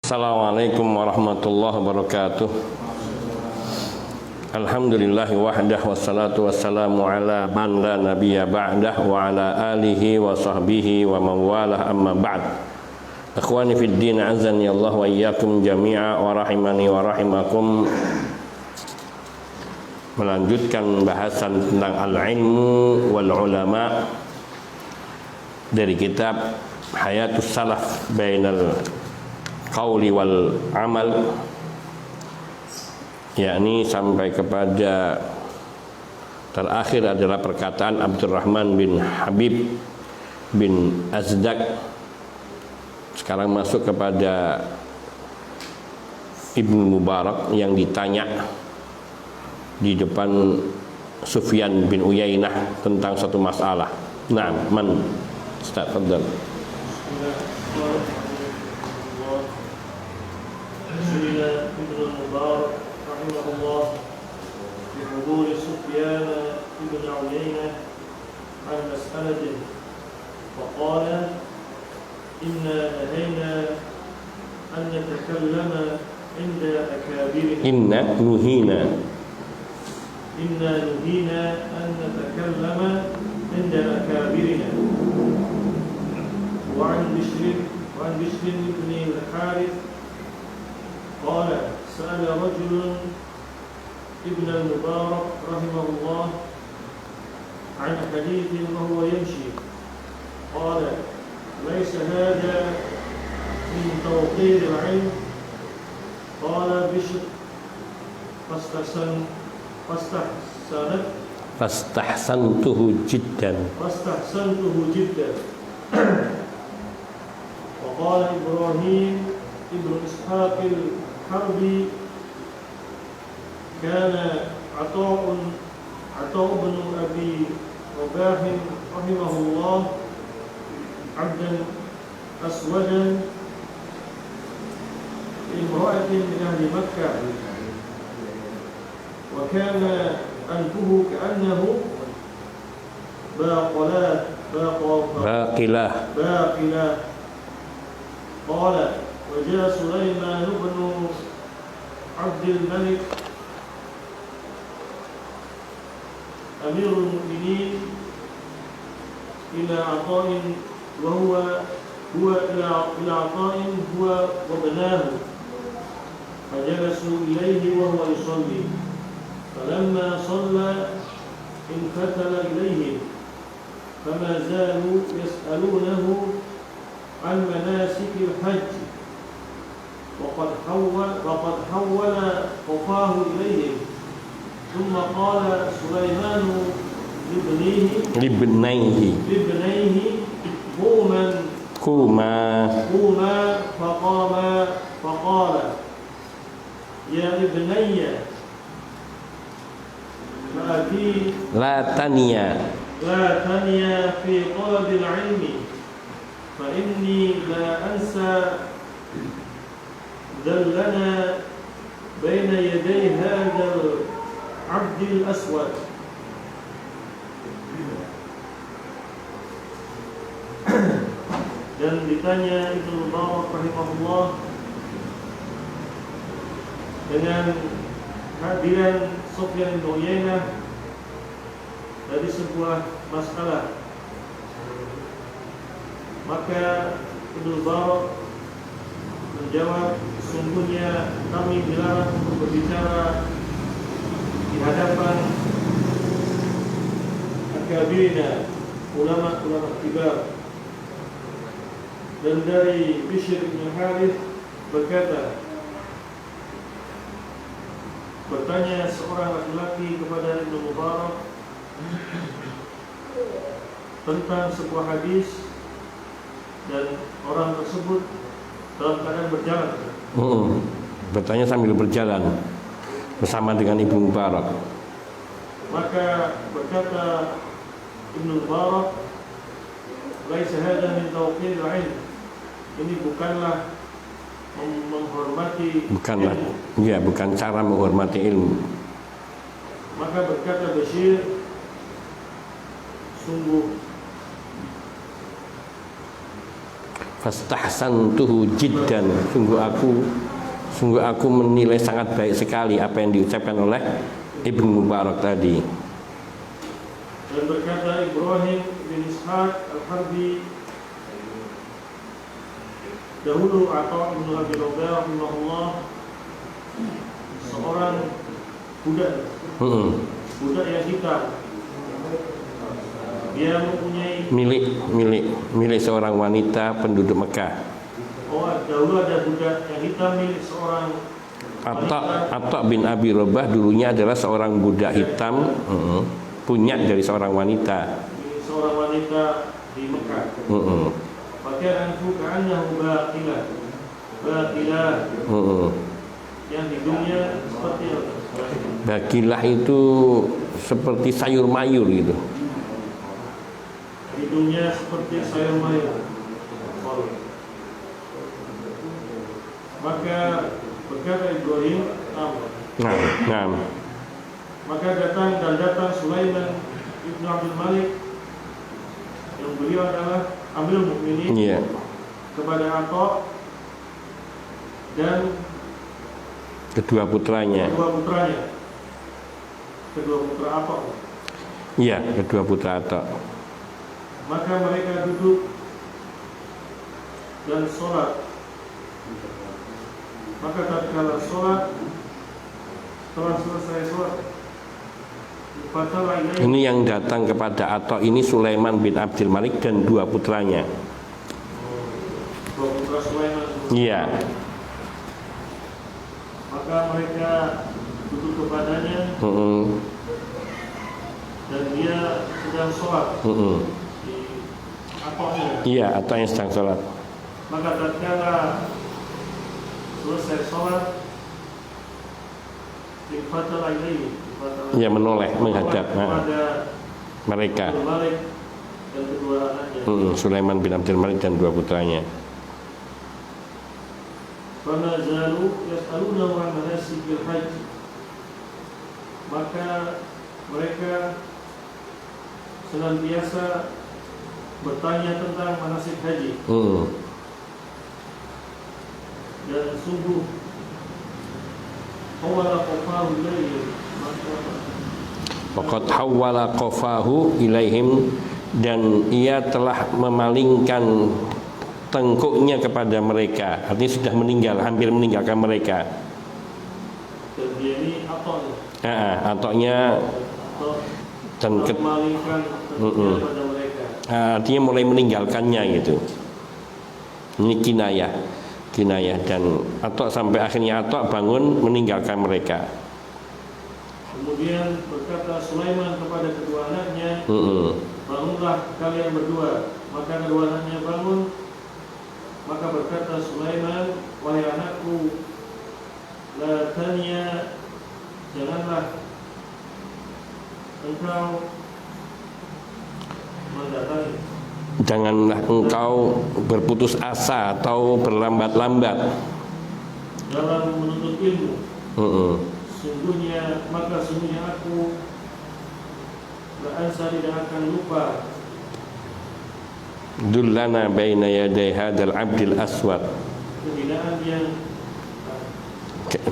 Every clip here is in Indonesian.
Assalamualaikum warahmatullahi wabarakatuh. Alhamdulillahi wahdah wassalatu wassalamu ala man la nabiyya ba'dah wa ala alihi wa sahbihi wa mawalah amma ba'd. Akhwani fid din, azani Allah wa iyyakum jami'a wa rahimani wa rahimakum. Melanjutkan bahasan tentang al-ilmu wal ulama dari kitab Hayatus Salaf Bainal Qauli wal Amal, yakni sampai kepada terakhir adalah perkataan Abdurrahman bin Habib bin Azdak. Sekarang masuk kepada Ibnu Mubarak yang ditanya di depan Sufyan bin Uyainah tentang satu masalah. Nah, man Ustaz Fadl. سئل ابن المبارك رحمه الله بحضور سفيان بن عيينة عن مسألة فقال إنا نهينا أن نتكلم عند أكابرنا Inna nuhina أن نتكلم عند أكابرنا وعن بشر بن الحارث قال سأل رجل ابن المبارك رحمه الله عن حديث وهو يمشي قال ليس هذا من توقير العلم قال بشر fastahsantuhu jiddan. جدا وقال إبراهيم ابن إسحاق الحربي كان عطاء بن أبي رباح رحمه الله عبدا أسودا لامرأة من أهل مكة وكان أنفه كأنه باقلة قال وجاء سليمان بن عبد الملك أمير المؤمنين إلى عطاء إلى عطاء هو وابناه فجلسوا إليه وهو يصلي فلما صلى انفتل إليهم فما زالوا يسألونه عن مناسك الحج وقد حول قفاه إليهم ثم قال سليمان لابنيه قوما فقاما فقال يا ابني لا تنيا في طلب العلم فإني لا أنسى ذلنا بين يدي هذا العبد الأسود dan ditanya Ibnu Mubarak rahimahullah dengan hadiran Sufyan bin Uyainah dari sebuah masalah, maka Ibnu Mubarak menjawab, sungguhnya kami dilarang untuk berbicara di hadapan akabirina, ulama-ulama kibar. Dan dari Bishr bin Harith berkata, bertanya seorang laki-laki kepada Ibnu Mubarak tentang sebuah hadis dan orang tersebut dalam keadaan berjalan. Bertanya sambil berjalan bersama dengan Ibnu Mubarak. Maka berkata Ibnu Mubarak, laisa hadza min tawqir al-'ilm. Ini bukanlah menghormati ilmu. Ya, bukan cara menghormati ilmu. Maka berkata Bishr, sungguh Fastahsantuhu jiddan. Sungguh aku menilai sangat baik sekali apa yang diucapkan oleh Ibnu Mubarak tadi. Dan berkata Ibrahim bin Ishaq Al-Harbi, dahulu Atha bin Abi Rabah rahimahullah, seorang budak yang hitam, dia mempunyai milik seorang wanita penduduk Mekah. Dahulu ada budak yang hitam milik seorang Atha bin Abi Rabah dulunya adalah seorang budak hitam, punya dari seorang wanita. Di Mekah. Pakaian ka'annahu baqilah. Yang hidungnya seperti apa? Baqilah itu seperti sayur mayur gitu. Hidungnya seperti sayur mayur. Maka berkata Ibrahim, maka datang Sulaiman ibn Abdul Malik, yang beliau adalah Amirul Mukminin, kepada Atha dan kedua putranya. Kedua putra Atha. Iya, kedua putra Atha. Maka mereka duduk dan sholat. Maka tatkala sholat, setelah selesai sholat, ini yang datang kepada Atha ini Sulaiman bin Abdul Malik dan dua putranya. Dua putra Sulaiman. Iya. Maka mereka duduk kepadanya, dan dia sedang sholat. Di Athanya. Iya, Atha yang sedang sholat. Maka tatkala selesai sholat, ia menoleh menghadap mereka. Dan kedua anaknya. Sulaiman bin Abdul Malik dan dua putranya. Maka mereka senantiasa bertanya tentang manasik haji. Dan sungguh Faqad hawwala qafahu ilaihim, dan ia telah memalingkan tengkuknya kepada mereka. Artinya sudah meninggal, hampir meninggalkan mereka. Dan dia ini Athanya dan memalingkan tengkuknya kepada mereka. Artinya mulai meninggalkannya gitu. Ini kinayah, dan Atha sampai akhirnya Atha bangun meninggalkan mereka. Kemudian berkata Sulaiman kepada kedua anaknya, bangunlah kalian berdua. Maka kedua anaknya bangun. Maka berkata Sulaiman, wahai anakku, la tanya, janganlah engkau mendatangi. Janganlah engkau berputus asa atau berlambat-lambat dalam menuntut ilmu. Sungguhnya aku la ansa, tidak akan lupa. Dullana baina yaday hadzal abdil aswad. Kehinaan yang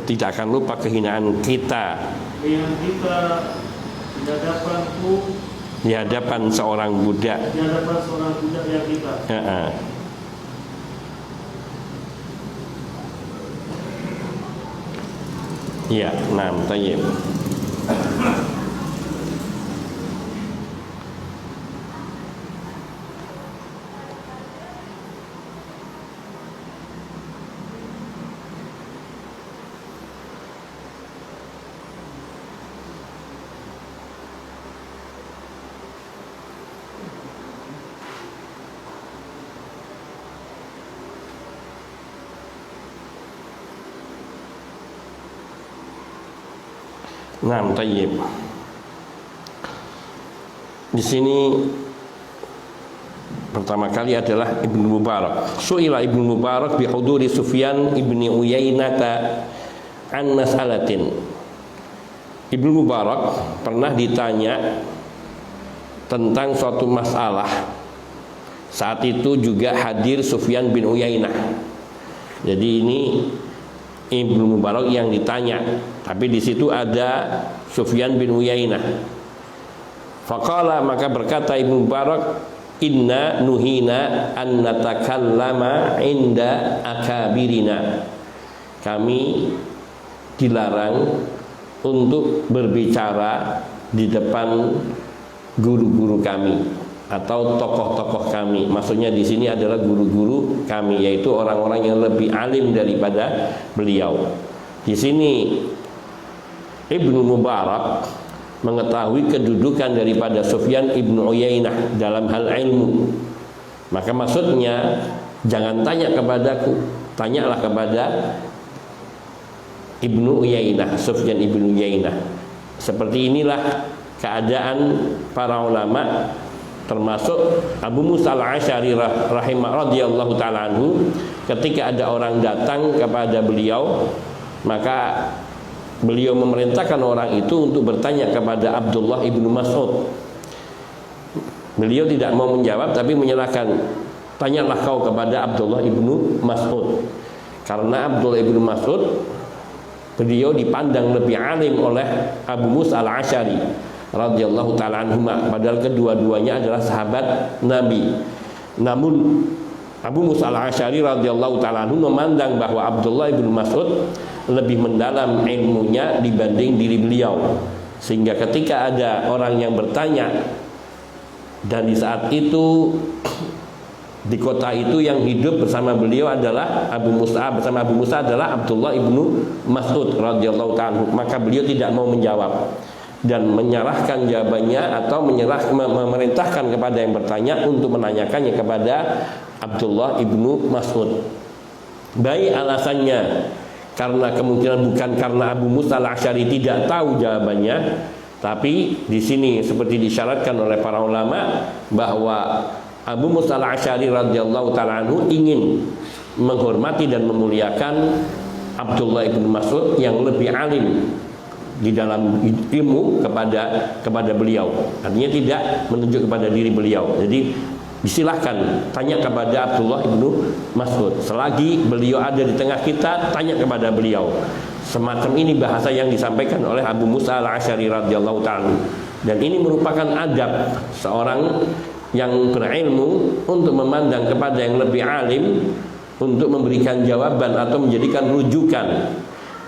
tidak akan lupa kehinaan kita. Kehinaan kita di hadapan seorang budak. Di hadapan seorang budak yang kita. Ya, tayyib. Tayyib. Di sini pertama kali adalah Ibnu Mubarak. Su'ila Ibnu Mubarak bi huduri Sufyan ibni Uyainata an mas'alatin. Ibnu Mubarak pernah ditanya tentang suatu masalah Saat itu juga hadir Sufyan bin Uyainah. Jadi ini Ibnu Mubarak yang ditanya, tapi di situ ada Sufyan bin Uyainah. Faqala, maka berkata Ibnu Mubarak, inna nuhina an natakallama inda akabirina. Kami dilarang untuk berbicara di depan guru-guru kami atau tokoh-tokoh kami. Maksudnya di sini adalah guru-guru kami, yaitu orang-orang yang lebih alim daripada beliau. Di sini Ibnu Mubarak mengetahui kedudukan daripada Sufyan ibnu Uyainah dalam hal ilmu. Maka maksudnya jangan tanya kepadaku, tanyalah kepada Ibnu Uyainah, Sufyan ibnu Uyainah. Seperti inilah keadaan para ulama, termasuk Abu Musa al-Asy'ari radhiyallahu ta'ala anhu. Ketika ada orang datang kepada beliau, maka beliau memerintahkan orang itu untuk bertanya kepada Abdullah ibnu Mas'ud. Beliau tidak mau menjawab, tapi menyerahkan, tanyalah kau kepada Abdullah ibnu Mas'ud. Karena Abdullah ibnu Mas'ud, beliau dipandang lebih alim oleh Abu Musa al-Asy'ari radhiyallahu ta'ala anhuma, padahal kedua-duanya adalah sahabat Nabi. Namun Abu Musa al-Asy'ari radhiyallahu ta'ala anhu memandang bahwa Abdullah ibnu Mas'ud lebih mendalam ilmunya dibanding diri beliau, sehingga ketika ada orang yang bertanya, dan di saat itu di kota itu yang hidup bersama beliau adalah bersama Abu Musa adalah Abdullah ibnu Mas'ud radhiyallahu ta'ala, maka beliau tidak mau menjawab dan menyerahkan jawabannya atau memerintahkan kepada yang bertanya untuk menanyakannya kepada Abdullah ibnu Mas'ud. Baik alasannya karena kemungkinan bukan karena Abu Musa al-Asy'ari tidak tahu jawabannya, tapi di sini seperti disyaratkan oleh para ulama bahwa Abu Musa al-Asy'ari radhiyallahu ta'ala anhu ingin menghormati dan memuliakan Abdullah ibnu Mas'ud yang lebih alim di dalam ilmu kepada beliau. Artinya tidak menunjuk kepada diri beliau. Jadi disilahkan tanya kepada Abdullah ibnu Mas'ud. Selagi beliau ada di tengah kita, tanya kepada beliau. Semacam ini bahasa yang disampaikan oleh Abu Musa al-Asy'ari radhiyallahu ta'ala. Dan ini merupakan adab seorang yang berilmu untuk memandang kepada yang lebih alim untuk memberikan jawaban atau menjadikan rujukan.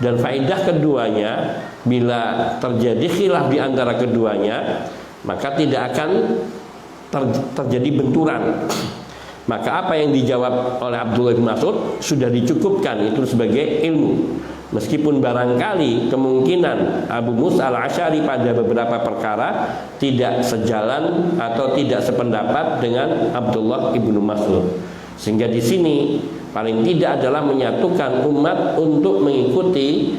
Dan faedah keduanya, bila terjadi khilaf di antara keduanya, maka tidak akan terjadi benturan. Maka apa yang dijawab oleh Abdullah bin Mas'ud sudah dicukupkan itu sebagai ilmu. Meskipun barangkali kemungkinan Abu Musa al-Asy'ari pada beberapa perkara tidak sejalan atau tidak sependapat dengan Abdullah ibnu Mas'ud. Sehingga di sini paling tidak adalah menyatukan umat untuk mengikuti,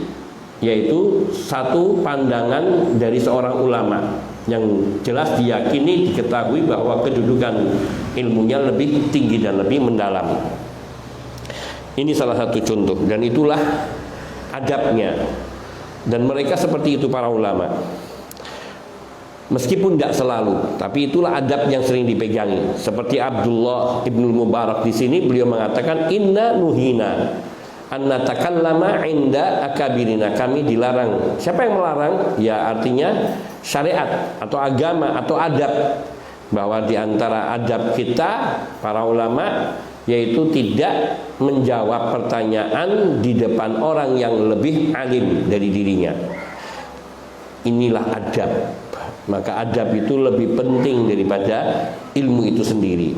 yaitu satu pandangan dari seorang ulama yang jelas diyakini, diketahui bahwa kedudukan ilmunya lebih tinggi dan lebih mendalam. Ini salah satu contoh, dan itulah adabnya. Dan mereka seperti itu para ulama. Meskipun tidak selalu, tapi itulah adab yang sering dipegangi. Seperti Abdullah ibnu Mubarak di sini, beliau mengatakan inna nuhina an natakallama inda akabirina. Kami dilarang. Siapa yang melarang? Ya artinya syariat atau agama atau adab, bahwa di antara adab kita para ulama yaitu tidak menjawab pertanyaan di depan orang yang lebih alim dari dirinya. Inilah adab. Maka adab itu lebih penting daripada ilmu itu sendiri.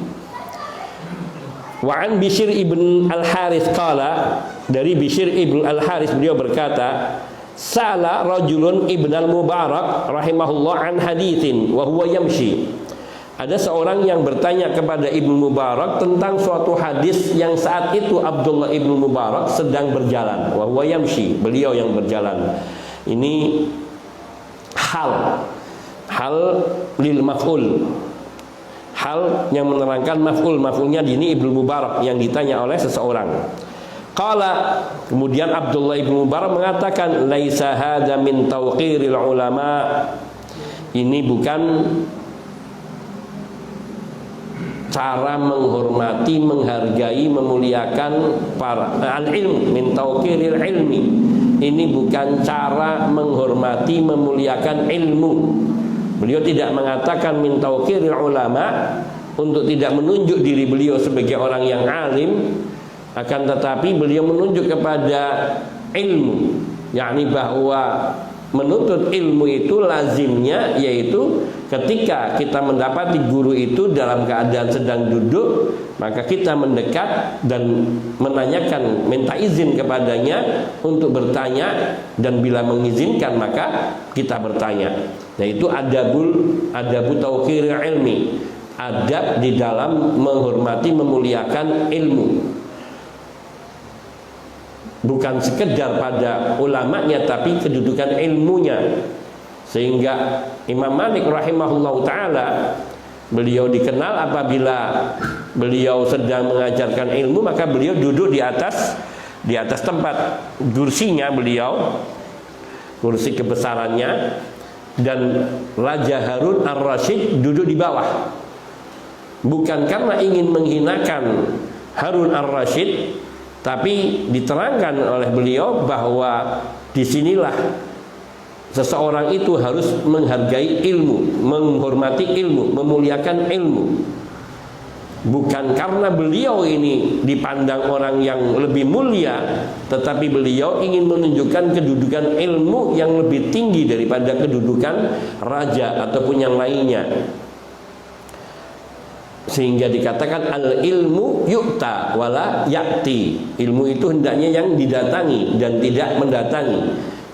Wa an Bishr ibn al-Harits qala, dari Bishr ibn al-Harits beliau berkata, sa'ala rajulun ibn al-Mubarak rahimahullah an haditsin wa huwa yamshi. Ada seorang yang bertanya kepada Ibnu Mubarak tentang suatu hadis yang saat itu Abdullah ibnu Mubarak sedang berjalan. Wa huwa yamshi, beliau yang berjalan. Ini hal lil maf'ul, hal yang menerangkan maf'ulnya ini Ibnu Mubarak yang ditanya oleh seseorang. Qala, kemudian Abdullah ibnu Mubarak mengatakan, laisa hadza min tawqiril ulama. Ini bukan cara menghormati, menghargai, memuliakan para al-ilm min tauqiril ilmi. Ini bukan cara menghormati, memuliakan ilmu. Beliau tidak mengatakan min tauqiril ulama untuk tidak menunjuk diri beliau sebagai orang yang alim, akan tetapi beliau menunjuk kepada ilmu, yakni bahwa menuntut ilmu itu lazimnya yaitu ketika kita mendapati guru itu dalam keadaan sedang duduk, maka kita mendekat dan menanyakan, minta izin kepadanya untuk bertanya, dan bila mengizinkan maka kita bertanya. Yaitu adabu tauqiril ilmi, adab di dalam menghormati, memuliakan ilmu. Bukan sekedar pada ulamanya, tapi kedudukan ilmunya. Sehingga Imam Malik rahimahullahu ta'ala, beliau dikenal apabila beliau sedang mengajarkan ilmu, maka beliau duduk di atas tempat kursinya beliau, kursi kebesarannya, dan Raja Harun ar-Rasyid duduk di bawah. Bukan karena ingin menghinakan Harun ar-Rasyid, tapi diterangkan oleh beliau bahwa disinilah seseorang itu harus menghargai ilmu, menghormati ilmu, memuliakan ilmu. Bukan karena beliau ini dipandang orang yang lebih mulia, tetapi beliau ingin menunjukkan kedudukan ilmu yang lebih tinggi daripada kedudukan raja ataupun yang lainnya. Sehingga dikatakan al-ilmu yu'ta wala ya'ti. Ilmu itu hendaknya yang didatangi dan tidak mendatangi.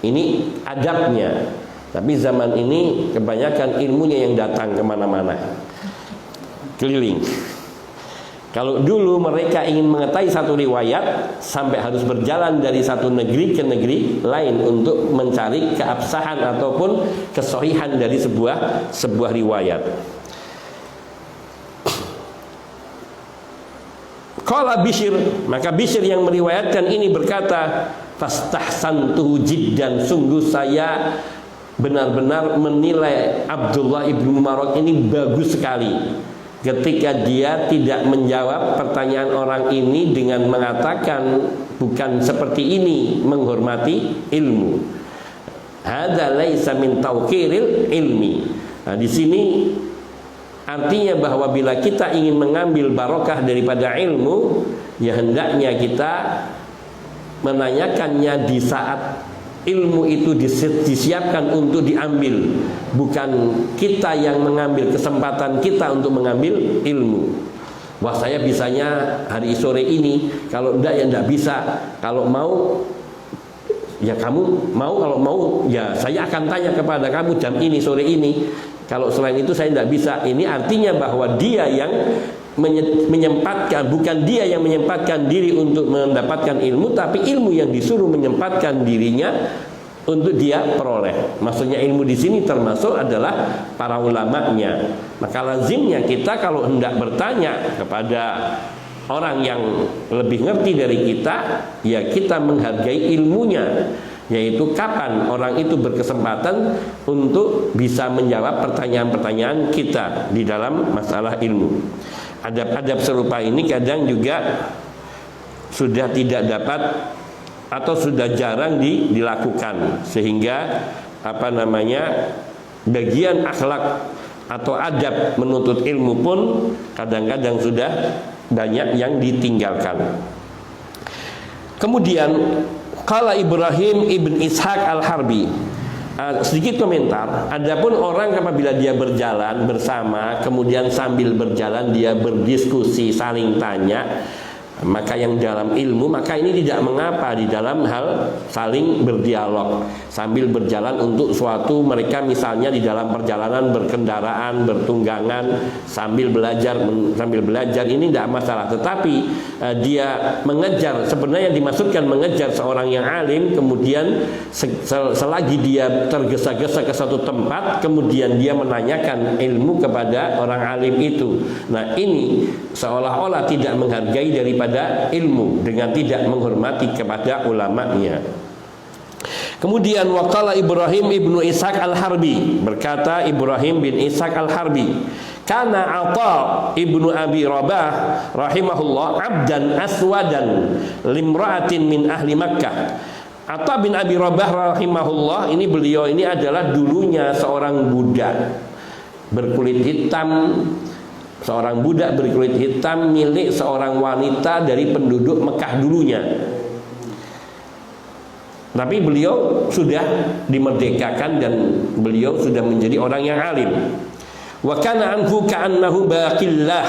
Ini adabnya. Tapi zaman ini kebanyakan ilmunya yang datang kemana-mana, keliling. Kalau dulu mereka ingin mengetahui satu riwayat, sampai harus berjalan dari satu negeri ke negeri lain untuk mencari keabsahan ataupun kesohihan dari sebuah riwayat. Qala Bishr, maka Bishr yang meriwayatkan ini berkata, fastahsantuhu jiddan, sungguh saya benar-benar menilai Abdullah ibnu Mubarak ini bagus sekali ketika dia tidak menjawab pertanyaan orang ini dengan mengatakan bukan seperti ini menghormati ilmu. Hadza laisa min tauqiril ilmi. Nah, di sini artinya bahwa bila kita ingin mengambil barokah daripada ilmu, ya hendaknya kita menanyakannya di saat ilmu itu disiapkan untuk diambil, bukan kita yang mengambil kesempatan kita untuk mengambil ilmu. Wah, saya bisanya hari sore ini, kalau enggak ya enggak bisa. Kalau mau ya kamu mau, kalau mau ya saya akan tanya kepada kamu jam ini, sore ini. Kalau selain itu saya tidak bisa. Ini artinya bahwa dia yang menyempatkan, bukan dia yang menyempatkan diri untuk mendapatkan ilmu, tapi ilmu yang disuruh menyempatkan dirinya untuk dia peroleh. Maksudnya ilmu di sini termasuk adalah para ulamanya. Maka lazimnya kita kalau hendak bertanya kepada orang yang lebih ngerti dari kita, ya kita menghargai ilmunya. Yaitu kapan orang itu berkesempatan untuk bisa menjawab pertanyaan-pertanyaan kita di dalam masalah ilmu. Adab-adab serupa ini kadang juga sudah tidak dapat atau sudah jarang dilakukan, sehingga bagian akhlak atau adab menuntut ilmu pun kadang-kadang sudah banyak yang ditinggalkan. Kemudian qala Ibrahim ibn Ishaq al-Harbi, sedikit komentar. Adapun orang apabila dia berjalan bersama, kemudian sambil berjalan dia berdiskusi, saling tanya, maka yang dalam ilmu, maka ini tidak mengapa di dalam hal saling berdialog sambil berjalan untuk suatu, mereka misalnya di dalam perjalanan berkendaraan, bertunggangan sambil belajar ini tidak masalah. Tetapi dia mengejar, sebenarnya dimaksudkan mengejar seorang yang alim, kemudian selagi dia tergesa-gesa ke satu tempat, kemudian dia menanyakan ilmu kepada orang alim itu. Nah, ini seolah-olah tidak menghargai daripada ilmu dengan tidak menghormati kepada ulamanya. Kemudian waqala Ibrahim ibnu Ishaq al-Harbi, berkata Ibrahim bin Ishaq al-Harbi, Kana Atha ibnu Abi Rabah rahimahullah abdan aswadan limra'atin min ahli Makkah. Atha bin Abi Rabah rahimahullah, ini beliau ini adalah dulunya seorang budak berkulit hitam, seorang budak berkulit hitam milik seorang wanita dari penduduk Mekah dulunya. Tapi beliau sudah dimerdekakan dan beliau sudah menjadi orang yang alim. Wa kana anhu ka'annahu baqillah,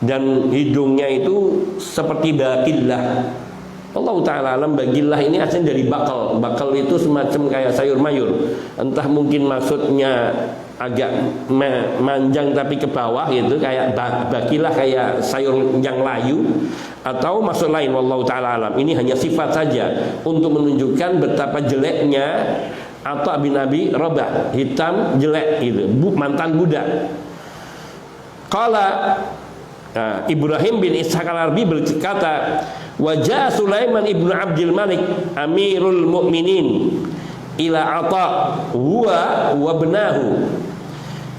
dan hidungnya itu seperti baqillah. Allah Ta'ala alam, baqillah ini asalnya dari bakal. Bakal itu semacam kayak sayur mayur. Entah mungkin maksudnya agak manjang tapi ke bawah gitu, kayak baqillah kayak sayur yang layu, atau maksud lain wallahu ta'ala alam. Ini hanya sifat saja untuk menunjukkan betapa jeleknya Atha bin Abi Rabah, hitam jelek gitu, mantan budak. Qala Ibrahim bin Ishaq al-Arbi berkata, wajah Sulaiman ibnu Abdul Malik Amirul Mukminin ila Atha huwa wa benahu.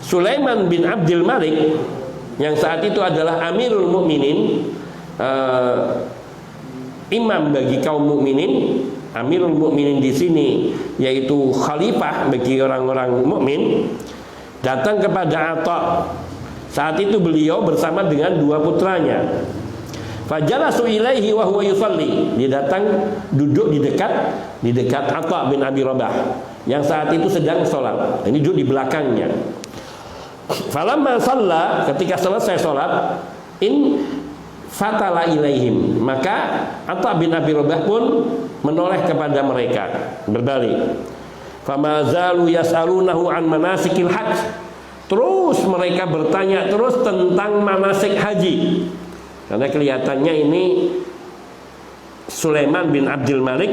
Sulaiman bin Abdul Malik yang saat itu adalah Amirul Mukminin, imam bagi kaum mukminin. Amirul Mukminin di sini yaitu khalifah bagi orang-orang mukmin, datang kepada Atha. Saat itu beliau bersama dengan dua putranya. Fajalasu ilaihi wa huwa yusalli. Dia datang duduk di dekat Atha bin Abi Rabah yang saat itu sedang sholat. Ini duduk di belakangnya. Falamma shalla, ketika selesai sholat, in fatala ilaihim, maka Atha bin Abi Rabah pun menoleh kepada mereka, berbalik. Famazalu yas'alunahu an manasikil hajj. Terus mereka bertanya terus tentang manasik haji. Karena kelihatannya ini Sulaiman bin Abdul Malik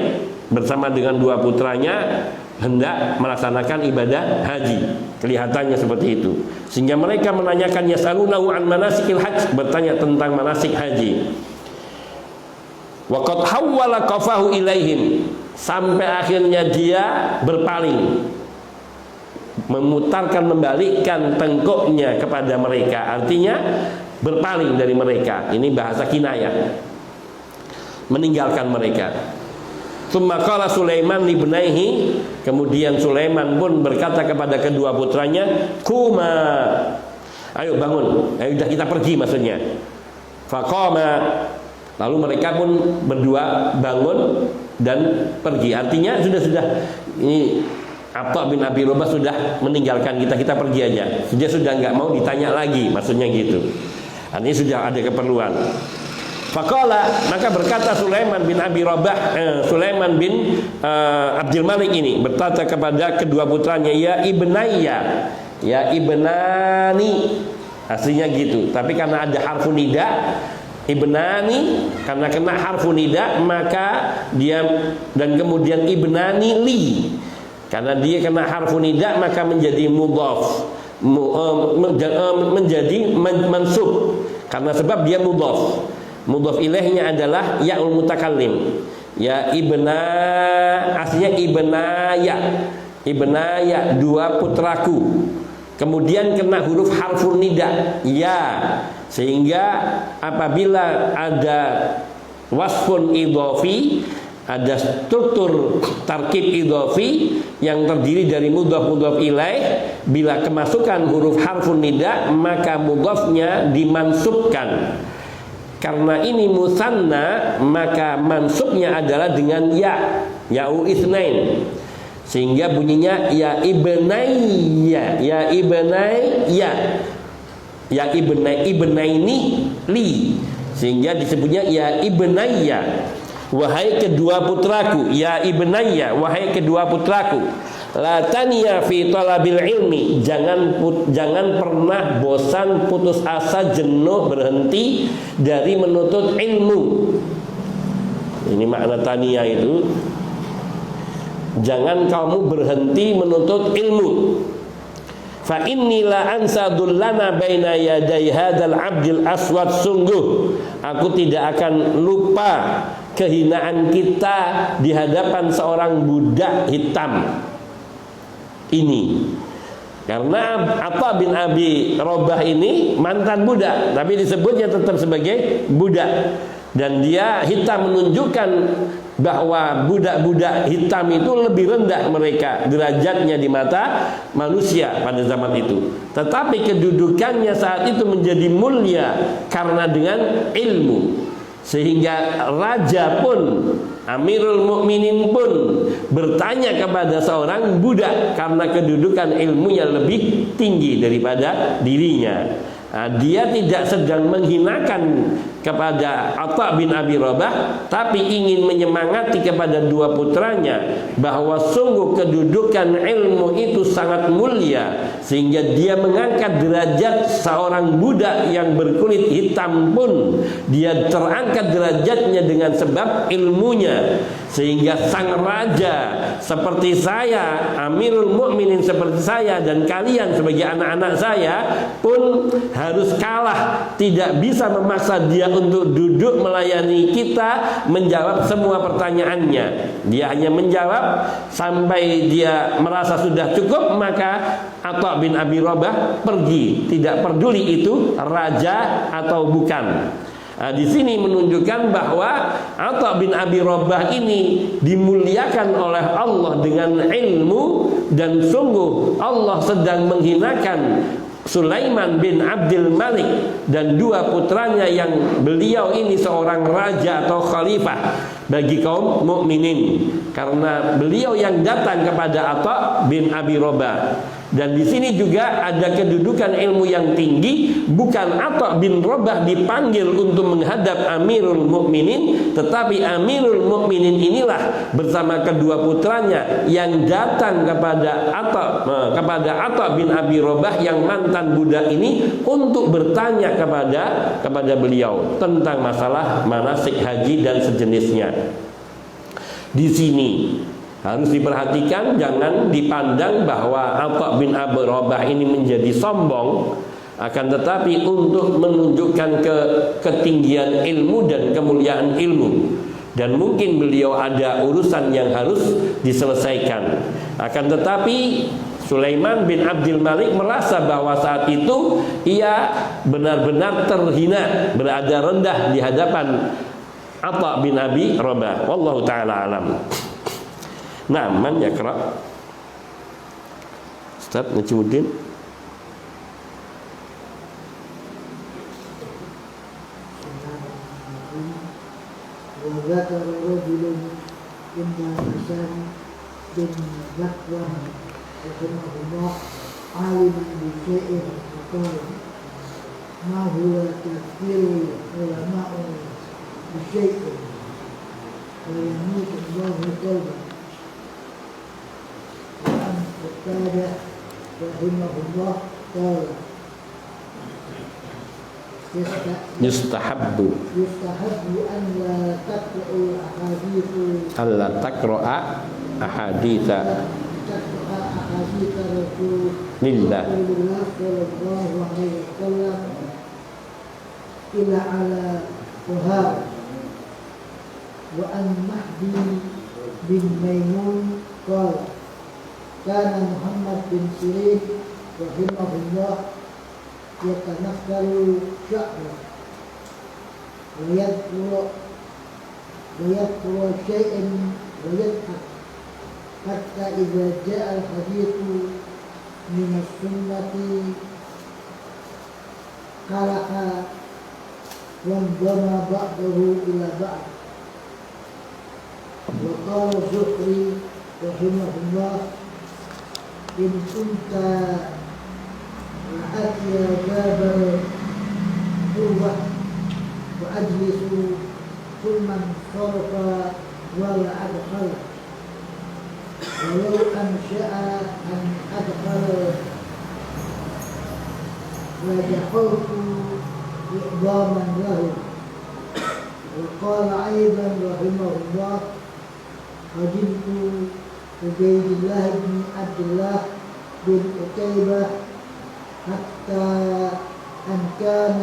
bersama dengan dua putranya hendak melaksanakan ibadah haji. Kelihatannya seperti itu. Sehingga mereka menanyakan yas'alunahu an manasikil hajj, bertanya tentang manasik haji. Wa qad hawwala qafahu ilaihim, sampai akhirnya dia berpaling, memutarkan, membalikkan tengkuknya kepada mereka. Artinya berpaling dari mereka. Ini bahasa kinayah, meninggalkan mereka. Tsumma qala Sulaiman libnaihi, kemudian Sulaiman pun berkata kepada kedua putranya, "Kuma, ayo bangun, ayo sudah kita pergi," maksudnya. Faqama, lalu mereka pun berdua bangun dan pergi. Artinya sudah ini Atha bin Abi Rabah sudah meninggalkan kita pergi aja. Dia sudah nggak mau ditanya lagi, maksudnya gitu. Ini sudah ada keperluan. Faqala, maka berkata Sulaiman bin Abi Rabah, Sulaiman bin Abdul Malik ini berkata kepada kedua putranya, ya ibnayya, ya ibnani, aslinya gitu. Tapi karena ada harfu nida, ibnani, karena kena harfu nida, maka dia, dan kemudian ibnani li, karena dia kena harfu nida maka menjadi mudhaf, menjadi mansub, karena sebab dia mudhaf. Mudhaf ilaihnya adalah ya'ul mutakallim. Ya ibna, aslinya ibnaya, dua putraku. Kemudian kena huruf harfun nida, ya, sehingga apabila ada wasfun idhofi, ada struktur tarkib idhofi yang terdiri dari mudhaf ilaih, bila kemasukan huruf harfun nida maka mudhafnya dimansubkan. Karena ini musanna, maka mansubnya adalah dengan ya, ya'u itsnain, sehingga bunyinya ya ibnayya, ya ibnayya, ya ibnaini li, sehingga disebutnya ya ibnayya, wahai kedua putraku, ya ibnayya, wahai kedua putraku. La taniya fi talabil ilmi, jangan pernah bosan, putus asa, jenuh, berhenti dari menuntut ilmu. Ini makna taniya itu, jangan kamu berhenti menuntut ilmu. Fa inni la ansadul lana baina yaday hadzal abdil aswad, sungguh aku tidak akan lupa kehinaan kita di hadapan seorang budak hitam ini. Karena Atha bin Abi Rabah ini mantan budak, tapi disebutnya tetap sebagai budak. Dan dia hitam menunjukkan bahwa budak-budak hitam itu lebih rendah mereka derajatnya di mata manusia pada zaman itu. Tetapi kedudukannya saat itu menjadi mulia karena dengan ilmu. Sehingga raja pun, Amirul Mukminin pun bertanya kepada seorang budak karena kedudukan ilmunya lebih tinggi daripada dirinya. Dia tidak sedang menghinakan kepada Atha bin Abi Rabah, tapi ingin menyemangati kepada dua putranya bahwa sungguh kedudukan ilmu itu sangat mulia, sehingga dia mengangkat derajat seorang budak yang berkulit hitam pun dia terangkat derajatnya dengan sebab ilmunya. Sehingga sang raja seperti saya, Amirul Mukminin seperti saya, dan kalian sebagai anak-anak saya pun harus kalah, tidak bisa memaksa dia untuk duduk melayani kita, menjawab semua pertanyaannya. Dia hanya menjawab sampai dia merasa sudah cukup, maka Atha bin Abi Rabah pergi, tidak peduli itu raja atau bukan. Di sini menunjukkan bahwa Atha bin Abi Rabah ini dimuliakan oleh Allah dengan ilmu, dan sungguh Allah sedang menghinakan Sulaiman bin Abdul Malik dan dua putranya yang beliau ini seorang raja atau khalifah bagi kaum mukminin, karena beliau yang datang kepada Atha bin Abi Rabah. Dan di sini juga ada kedudukan ilmu yang tinggi. Bukan Atha bin Rabah dipanggil untuk menghadap Amirul Mukminin, tetapi Amirul Mukminin inilah bersama kedua putranya yang datang kepada Atha bin Abi Rabah yang mantan budak ini untuk bertanya kepada beliau tentang masalah manasik haji dan sejenisnya. Di sini harus diperhatikan, jangan dipandang bahwa Atha bin Abi Rabah ini menjadi sombong, akan tetapi untuk menunjukkan ketinggian ilmu dan kemuliaan ilmu. Dan mungkin beliau ada urusan yang harus diselesaikan. Akan tetapi Sulaiman bin Abdul Malik merasa bahwa saat itu ia benar-benar terhina, berada rendah di hadapan Atha bin Abi Rabah. Wallahu ta'ala alam. Nah, man yakra Ustaz Najmuddin. وذكر رجل إن حسن بن ذكوان رحمه الله عالما بشيء فقال ما هو تفسير العلماء بشيء ويموت الله قلبه. وعن قتادة رحمه الله قال Yustahabbu أن لا تقرأ أحاديث رسول lillah الله صلى الله عليه وسلم إلا على طهارة. وعن مهدي بن ميمون قال كان محمد بن سيرين رحمه الله يتنفل شعره ويذكر شيئا ويضحك حتى إذا جاء الحديث من السنة خلق وانضم بعضه إلى بعض. وقال الزهري رحمه الله إن كنت وأتي باب القوة وأجلس ثم انصرف ولا أدخل ولو أنشأ أن أدخل لدخلت إعظاما له. وقال أيضا رحمه الله قدمت عبيد الله بن عبد الله بن عتيبة حتى أن كان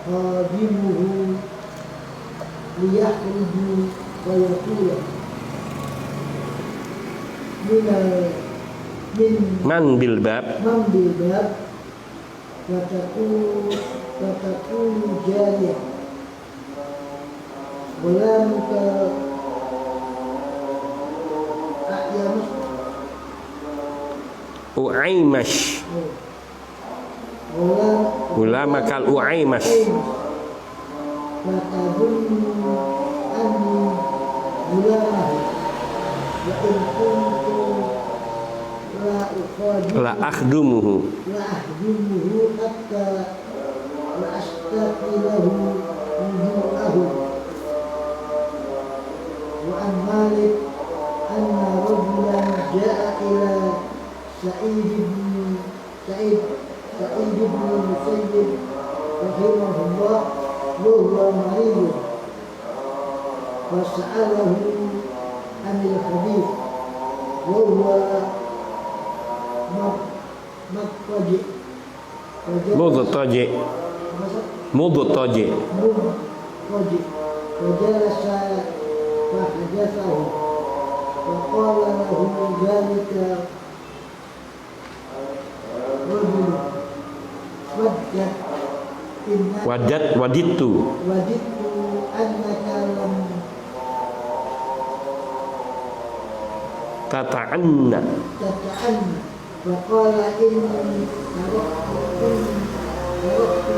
خادمه ليخرج ويقول من man bil bab بالباب فتكون جارية غلامك أعيمش uaimash ulamakal uaimash فتظن أني غلامه وإن كنت la akhdumuhu لا أخدمه حتى لا أشتكي له وجوءه. وعن مالك أن رجلا جاء إلى سعيد بن المسيب رحمه الله وهو مريض فسأله عن الحديث وهو مضطجع mudtaji فجلس فحدثه فقال له ذلك رجل wadittu أنك لم tata'anna تتأنى فقال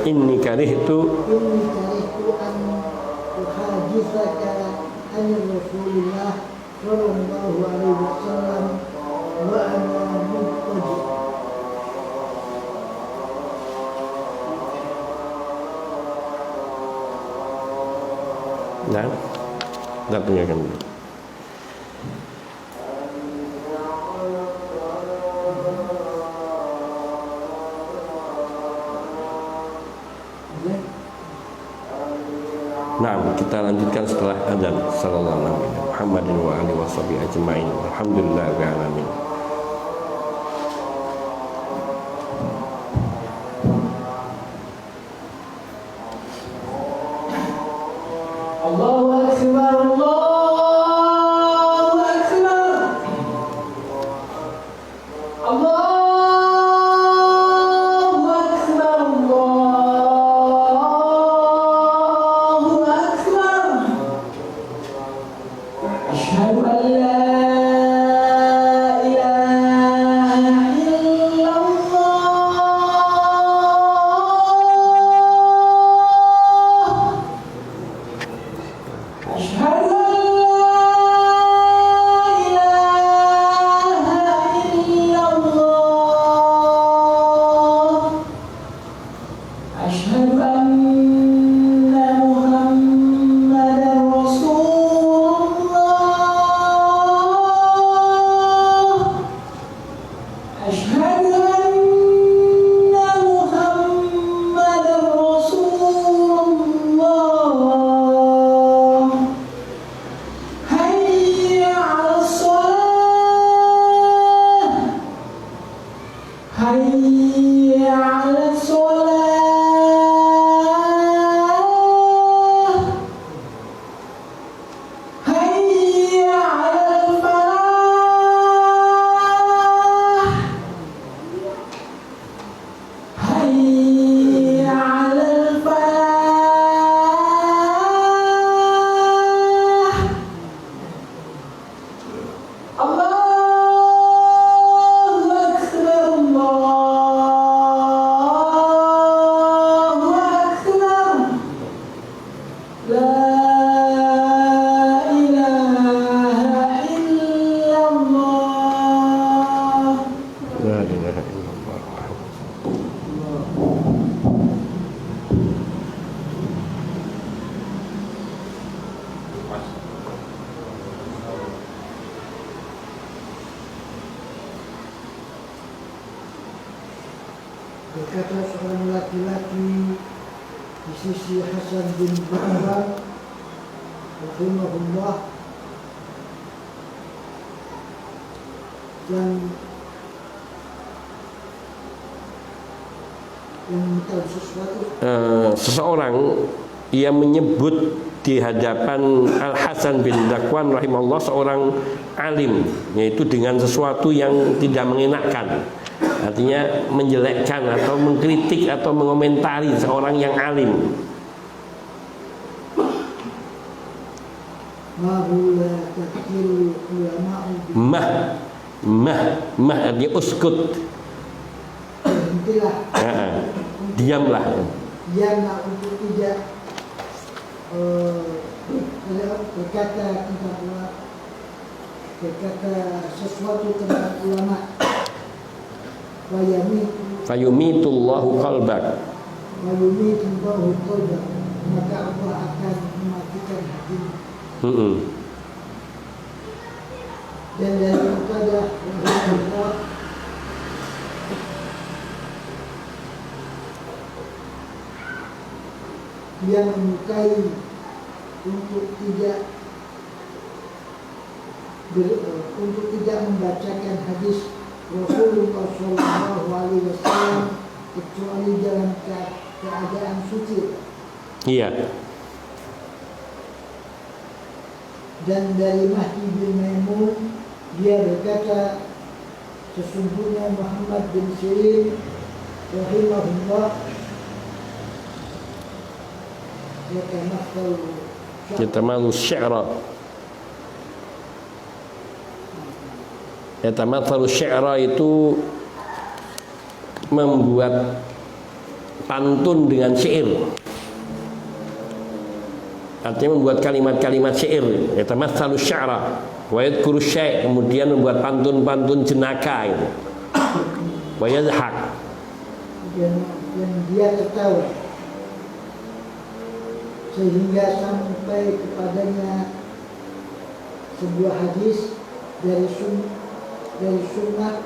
inni karihtu إني كرهت أن أحادثك عن رسول الله صلى الله عليه وسلم وأنا مضطجع. nah kita dengarkan dulu. Nah, kita lanjutkan setelah adzan. Sallallahu alaihi wasallam Muhammadin wa alihi washabihi ajmain. Alhamdulillahirabbil alamin. Allahu Akbar, Allahu Akbar, Allahu Akbar, Allahu Akbar. Asyhadu an la ilaha illallah. أشهد أن لا إله إلا الله. أشهد أن محمدا رسول الله. أشهد أن محمدا رسول الله. حي على الصلاة، حي على الصلاة، حي على الفلاح، حي على الفلاح. الله أكبر، الله أكبر. لا إله إلا الله. La ilaha illallah. Berkata seorang laki-laki di sisi Hasan bin Bakar rahimahullah yang minta sesuatu. Seseorang yang menyebut di hadapan Al Hasan bin Dakwan rahimahullah, seorang alim, yaitu dengan sesuatu yang tidak mengenakan, artinya menjelekkan atau mengkritik atau mengomentari seorang yang alim. Mah artinya uskut, diamlah. Diamlah untuk tidak berkata sesuatu tentang ulama. Fayumitullahu qalbak. Fayumitullahu qalbak. Maka Allah akan mematikan hatimu. Dan dari Muqaddah rahimahullah, dia menyukai untuk tidak membacakan hadis Rasulullah Shallallahu Alaihi Wasallam kecuali dalam keadaan suci. Iya. Dan dari Mahdi bin Maimun, dia berkata, sesungguhnya Muhammad bin Sirin rahimahullah yatamathalu syi'ra. Yatamathalu syi'ra itu membuat pantun dengan syair. Artinya membuat kalimat-kalimat syair. Yatamathalu syi'ra wa yadhkuru syai', kemudian membuat pantun-pantun jenaka itu. Wa yadhhak. Dan dia tertawa sehingga sampai kepadanya sebuah hadis dari sunnah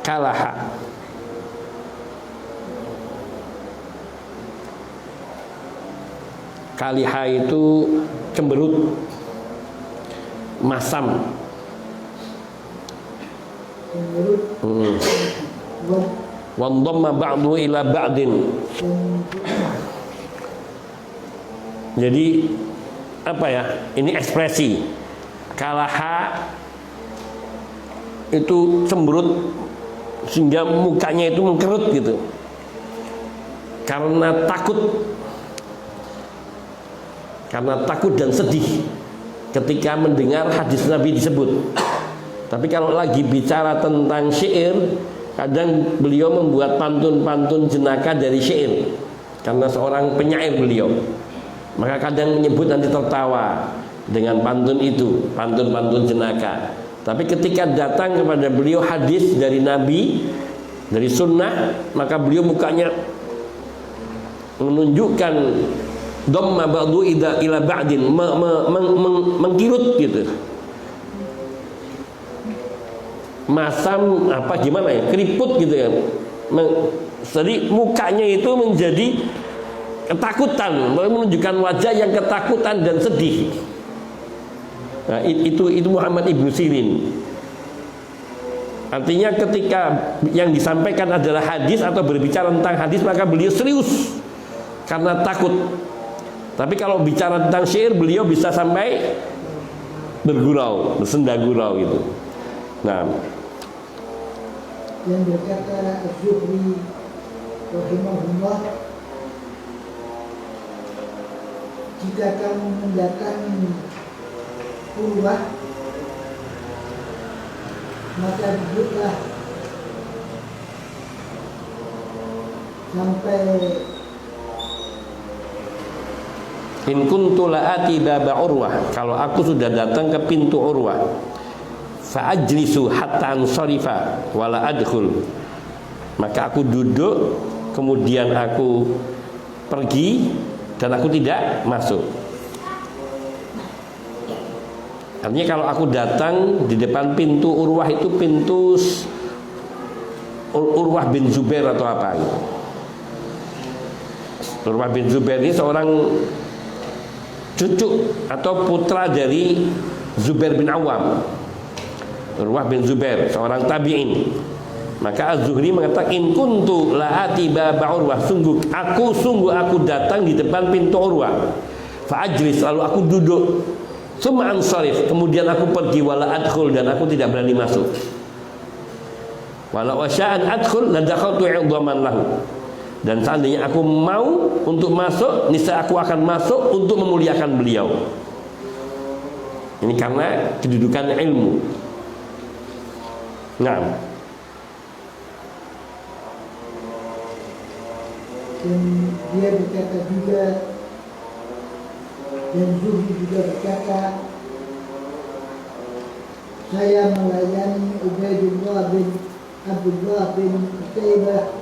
kalaha. Kaliha itu cemberut, masam. Wandhamma ba'du ila ba'din. Jadi apa ya? Ini ekspresi. Kalaha itu cemberut sehingga mukanya itu mengkerut gitu. Karena takut dan sedih ketika mendengar hadis Nabi disebut. Tapi kalau lagi bicara tentang syair, kadang beliau membuat pantun-pantun jenaka dari syair, karena seorang penyair beliau. Maka kadang menyebut nanti tertawa dengan pantun itu, pantun-pantun jenaka. Tapi ketika datang kepada beliau hadis dari Nabi, dari sunnah, maka beliau mukanya menunjukkan dhamma ba'du ila ba'din, mengkirut gitu. Masam apa gimana ya? Keriput gitu ya. Jadi mukanya itu menjadi ketakutan, menunjukkan wajah yang ketakutan dan sedih. Nah, itu Muhammad Ibnu Sirin. Artinya ketika yang disampaikan adalah hadis atau berbicara tentang hadis, maka beliau serius karena takut. Tapi kalau bicara tentang syair, beliau bisa sampai bergurau, bersenda gurau gitu. Nah, yang berkata Az-Zuhri rahimahullah, jika kamu mendatangi Urwah, maka duduklah sampai in kuntu la'ati baba Urwah, kalau aku sudah datang ke pintu Urwah, fa ajlisu hatta ansarifa wala adkhul, maka aku duduk, kemudian aku pergi dan aku tidak masuk. Artinya kalau aku datang di depan pintu Urwah, itu pintu Urwah bin Zubair atau apa gitu. Urwah bin Zubair ini seorang cucu atau putra dari Zubair bin Awam. Urwah bin Zubair, seorang tabi'in. Maka Az-Zuhri mengatakan in kuntu la'ati baba Urwah, sungguh aku datang di depan pintu Urwah. Fa ajlis, lalu aku duduk. Tsumma ansarif, kemudian aku pergi, wala adkhul, dan aku tidak berani masuk. Wala wasya'an adkhul la dakhaltu 'idhaman lahu. Dan seandainya aku mau untuk masuk, niscaya aku akan masuk untuk memuliakan beliau. Ini karena kedudukan ilmu. Nah, dan dia berkata juga, dan Zuhri juga berkata, saya melayani Ubaidullah bin Abdullah bin Utaibah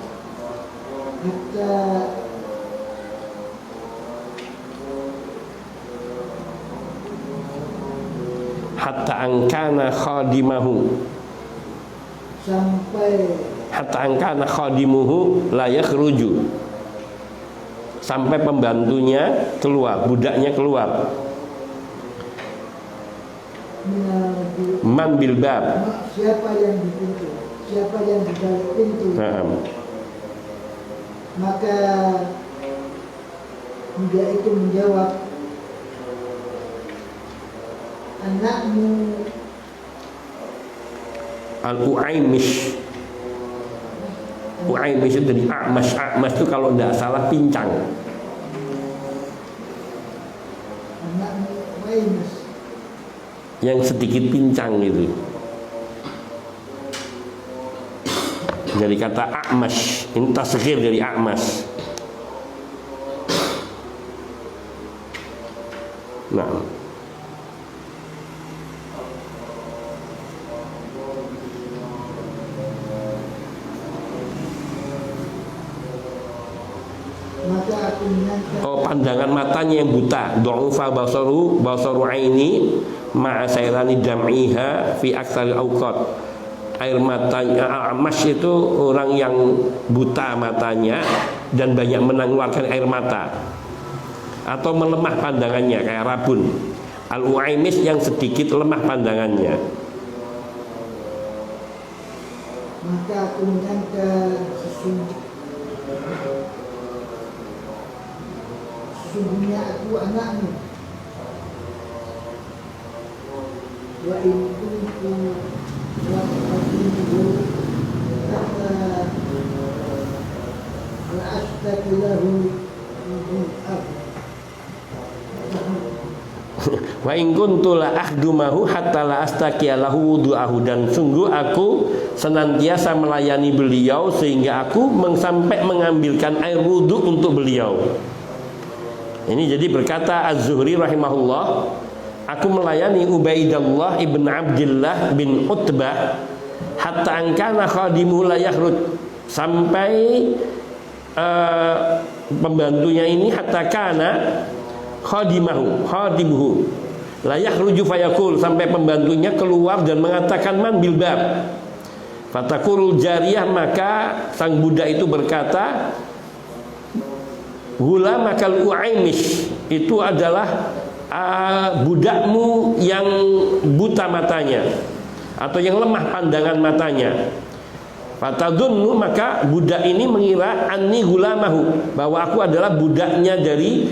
hatta angkana khadimahu, sampai hatta angkana khadimuhu la yakhruju, sampai pembantunya keluar, budaknya keluar. Man bil bab, siapa yang di pintu, siapa yang di balik pintu. Maka budak itu menjawab, anakmu Al-U'aimish. U'aimish itu dari A'mash. A'mash itu kalau tidak salah pincang. Anakmu U'aimish, yang sedikit pincang itu. Dari kata A'mash, ini tasghir dari A'mash. Nah, maka aku menyangka, pandangan matanya yang buta. Du'ufa basaru aini ma'a sayrani dam'iha fi aktsaril awqat. Air matanya A'mash itu orang yang buta matanya dan banyak mengeluarkan air mata, atau melemah pandangannya kayak rabun. Al-U'aimis yang sedikit lemah pandangannya. maka aku menyangka sesungguhnya aku anakmu. Wa in kuntu wa qadimuhu hatta la astaki lahu Wa in kuntu la ahdumahu hatta la astaqiya lahu wudu'ahu, dan sungguh aku senantiasa melayani beliau sehingga aku sampai mengambilkan air wudu untuk beliau. Ini jadi berkata Az-Zuhri rahimahullah, aku melayani Ubaidullah ibn Abdullah bin Utbah hatta angkana khadimuhu la yakhruj, sampai pembantunya ini hatta kana khadimuhu la yakhruju fayaqul, sampai pembantunya keluar dan mengatakan man bil bab. Fatakurul jariyah, maka sang budak itu berkata, Gulamakal U'aimish, itu adalah budakmu yang buta matanya atau yang lemah pandangan matanya. Fatadunnu, maka budak ini mengira anni gulamahu, bahwa aku adalah budaknya dari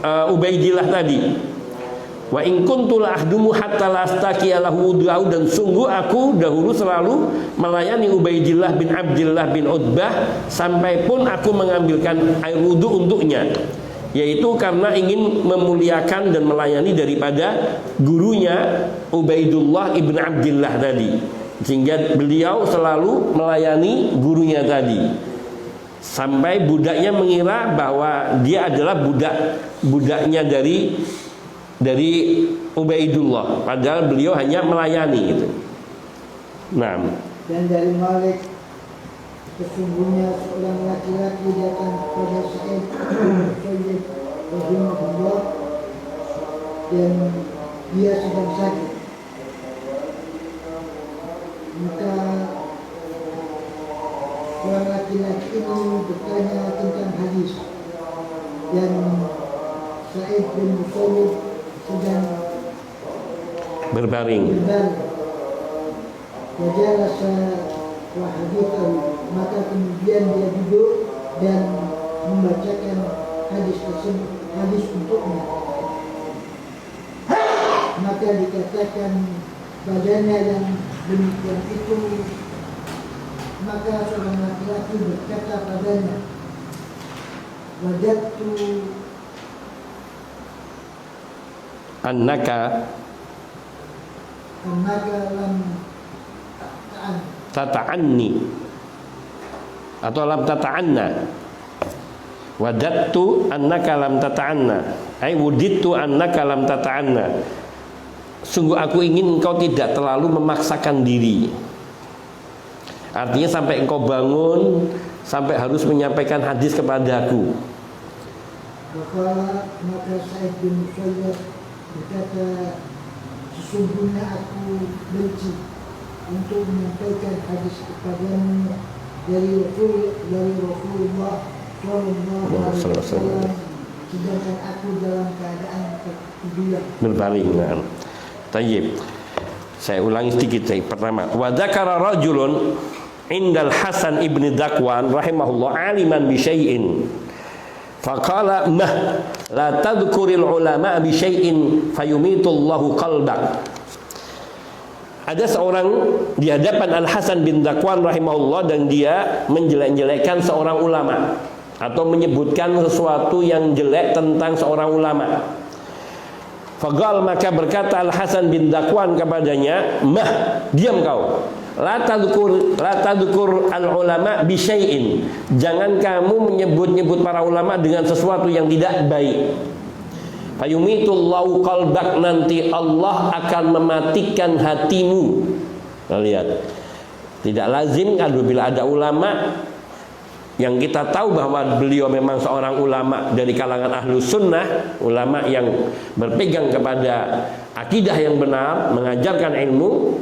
Ubaidillah tadi. Wa in kuntu la ahdumu hatta la astaqiya lahu wudu'ahu, dan sungguh aku dahulu selalu melayani Ubaidillah bin Abdullah bin Utbah sampai pun aku mengambilkan air wudu untuknya, yaitu karena ingin memuliakan dan melayani daripada gurunya Ubaidullah ibn Abdullah tadi, sehingga beliau selalu melayani gurunya tadi, sampai budaknya mengira bahwa dia adalah budaknya dari Ubaidullah, padahal beliau hanya melayani gitu. Nah, dan dari Malik, sesungguhnya seorang laki-laki datang kepada Sa'id bin rahimahullah, dan dia sedang sakit. Maka orang laki-laki ini bertanya tentang hadis, dan Sa'id bin Musayyib sedang berbaring. Wajalasa wa hadithahu, maka kemudian dia duduk dan membacakan hadis tersebut, hadis untuknya. Maka dikatakan padanya yang demikian itu, maka seorang laki-laki berkata padanya, wajadtu annaka lam tata'anni atau lam tata'anna. Wadattu annaka lam tata'anna, ai wudittu annaka lam tata'anna. Sungguh aku ingin engkau tidak terlalu memaksakan diri. Artinya sampai engkau bangun, sampai harus menyampaikan hadis kepadaku. Maka Sa'id bin Musayyab berkata, sesungguhnya aku benci untuk menyampaikan hadis kepadamu dari Rasulullah Sallallahu Alaihi Wasallam, sedangkan aku dalam keadaan tertidur berbaring. Tayyib. Saya ulangi sedikit. Pertama, wa dzakara rajulun indal Hasan ibn Dakwan rahimahullah aliman bi syai'in faqala mah la tadhkuril ulama bi syai'in fayumitullahu qalbak. Ada seorang di hadapan Al Hasan bin Dakwan rahimahullah, dan dia menjelek-jelekkan seorang ulama atau menyebutkan sesuatu yang jelek tentang seorang ulama. Faqal, maka berkata Al Hasan bin Dakwan kepadanya, mah, diam kau. La tadhkur al ulama bi syai'in. Jangan kamu menyebut-nyebut para ulama dengan sesuatu yang tidak baik. Fayumitullahu qalbak, nanti Allah akan mematikan hatimu. Nah, lihat. Tidak lazim apabila ada ulama yang kita tahu bahwa beliau memang seorang ulama dari kalangan ahlu sunnah, ulama yang berpegang kepada akidah yang benar, mengajarkan ilmu.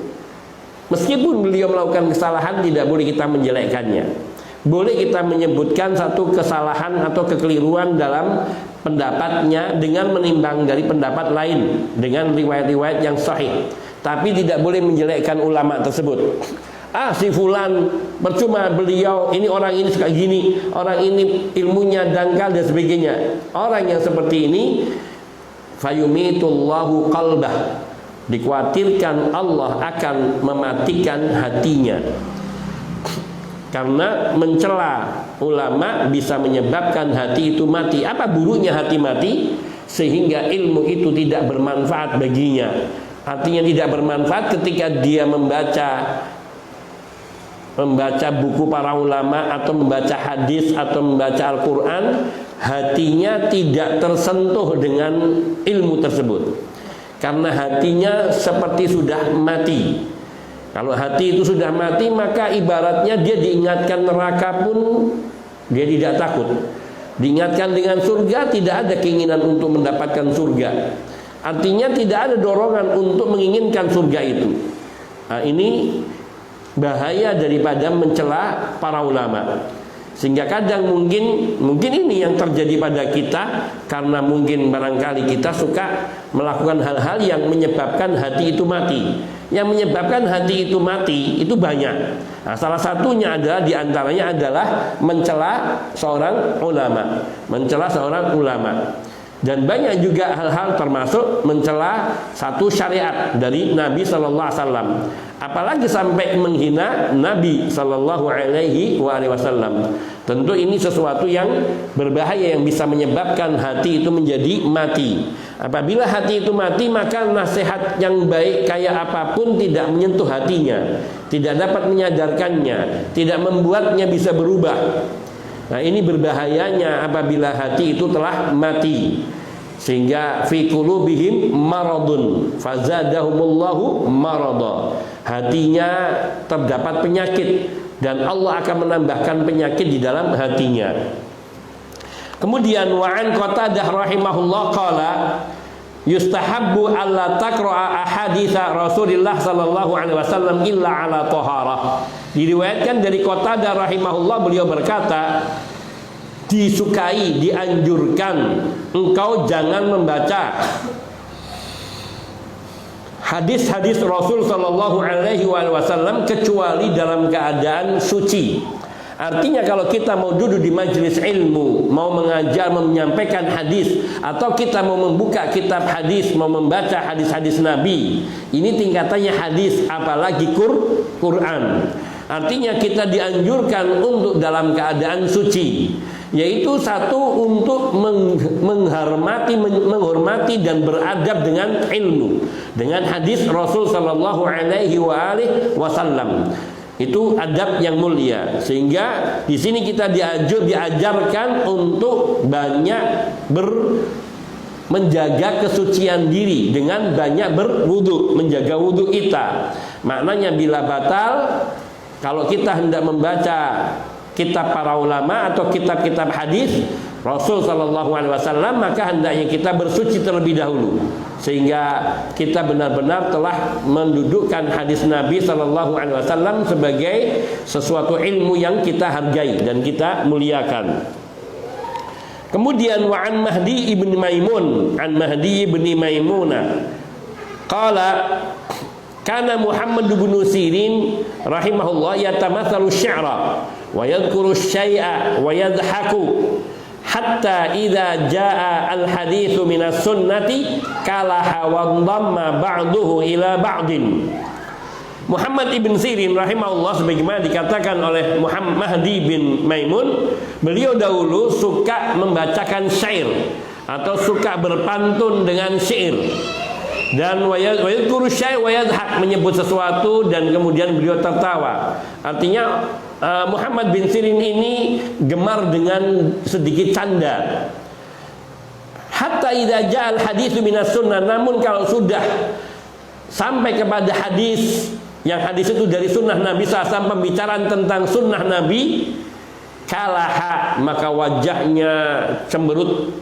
Meskipun beliau melakukan kesalahan, tidak boleh kita menjelekkannya. Boleh kita menyebutkan satu kesalahan atau kekeliruan dalam pendapatnya dengan menimbang dari pendapat lain dengan riwayat-riwayat yang sahih, tapi tidak boleh menjelekkan ulama tersebut. Si fulan percuma, beliau ini, orang ini suka gini, orang ini ilmunya dangkal dan sebagainya. Orang yang seperti ini fayumitullahu qalbah, dikhawatirkan Allah akan mematikan hatinya. Karena mencela ulama bisa menyebabkan hati itu mati. Apa buruknya hati mati? Sehingga ilmu itu tidak bermanfaat baginya. Artinya tidak bermanfaat ketika dia membaca buku para ulama atau membaca hadis atau membaca Al-Quran, hatinya tidak tersentuh dengan ilmu tersebut, karena hatinya seperti sudah mati. Kalau hati itu sudah mati, maka ibaratnya dia diingatkan neraka pun dia tidak takut. Diingatkan dengan surga, tidak ada keinginan untuk mendapatkan surga. Artinya tidak ada dorongan untuk menginginkan surga itu. Nah, ini bahaya daripada mencela para ulama. Sehingga kadang mungkin ini yang terjadi pada kita, karena mungkin barangkali kita suka melakukan hal-hal yang menyebabkan hati itu mati. Yang menyebabkan hati itu mati itu banyak. Nah, salah satunya adalah, diantaranya adalah mencela seorang ulama, Dan banyak juga hal-hal termasuk mencela satu syariat dari Nabi Sallallahu Alaihi Wasallam. Apalagi sampai menghina Nabi Sallallahu Alaihi Wasallam. Tentu ini sesuatu yang berbahaya, yang bisa menyebabkan hati itu menjadi mati. Apabila hati itu mati, maka nasihat yang baik kayak apapun tidak menyentuh hatinya, tidak dapat menyadarkannya, tidak membuatnya bisa berubah. Nah, ini berbahayanya apabila hati itu telah mati. Sehingga fi qulubihim maradun fazadahumullahu marada. Hatinya terdapat penyakit dan Allah akan menambahkan penyakit di dalam hatinya. Kemudian wa'an Qatadah rahimahullah qala yustahabbu alla taqra'a ahaditsa Rasulillah sallallahu alaihi wasallam illa ala taharah. Diriwayatkan dari Qatadah rahimahullah, beliau berkata, disukai, dianjurkan engkau jangan membaca hadis-hadis Rasul Shallallahu Alaihi Wasallam kecuali dalam keadaan suci. Artinya kalau kita mau duduk di majelis ilmu, mau mengajar, menyampaikan hadis, atau kita mau membuka kitab hadis, mau membaca hadis-hadis Nabi, ini tingkatannya hadis, apalagi Quran. Artinya kita dianjurkan untuk dalam keadaan suci, yaitu satu untuk menghormati dan beradab dengan ilmu, dengan hadis Rasul Shallallahu Alaihi Wasallam. Itu adab yang mulia. Sehingga di sini kita diajarkan untuk banyak menjaga kesucian diri dengan banyak berwudu, menjaga wudu kita. Maknanya bila batal, kalau kita hendak membaca kitab para ulama atau kitab-kitab hadis Rasul Shallallahu Alaihi Wasallam, maka hendaknya kita bersuci terlebih dahulu, sehingga kita benar-benar telah mendudukkan hadis Nabi Shallallahu Alaihi Wasallam sebagai sesuatu ilmu yang kita hargai dan kita muliakan. Kemudian wa an Mahdi ibn Maimun, an Mahdi ibn Maimunah qala kana Muhammad bin Sirin rahimahullah yatamatsalu syi'ra wa yadhkuru syai'a wa yadhaku hatta idza jaa al-haditsu minas sunnati kalaha wa dhamma ba'duhu ila ba'din. Muhammad ibn Sirin rahimahullah, sebagaimana dikatakan oleh Muhammad Mahdi bin Maimun, beliau dahulu suka membacakan syair atau suka berpantun dengan syair. Dan wayadhkuru syai' wa yadhak, menyebut sesuatu dan kemudian beliau tertawa. Artinya Muhammad bin Sirin ini gemar dengan sedikit canda. Hatta idza ja'al haditsu minas sunnah, namun kalau sudah sampai kepada hadis, yang hadis itu dari sunnah Nabi SAW, pembicaraan tentang sunnah Nabi, kalaha, maka wajahnya cemberut,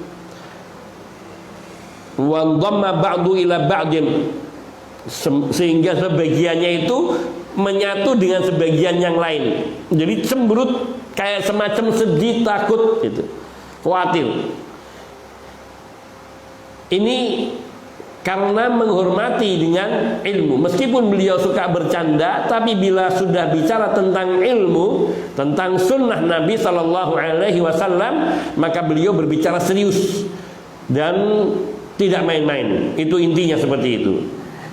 wa dhamma ba'du ila ba'din, sehingga sebagiannya itu menyatu dengan sebagian yang lain. Jadi cemberut, kayak semacam sedih, takut gitu, khawatir. Ini karena menghormati dengan ilmu. Meskipun beliau suka bercanda, tapi bila sudah bicara tentang ilmu, tentang sunnah Nabi Sallallahu Alaihi Wasallam, maka beliau berbicara serius dan tidak main-main. Itu intinya seperti itu.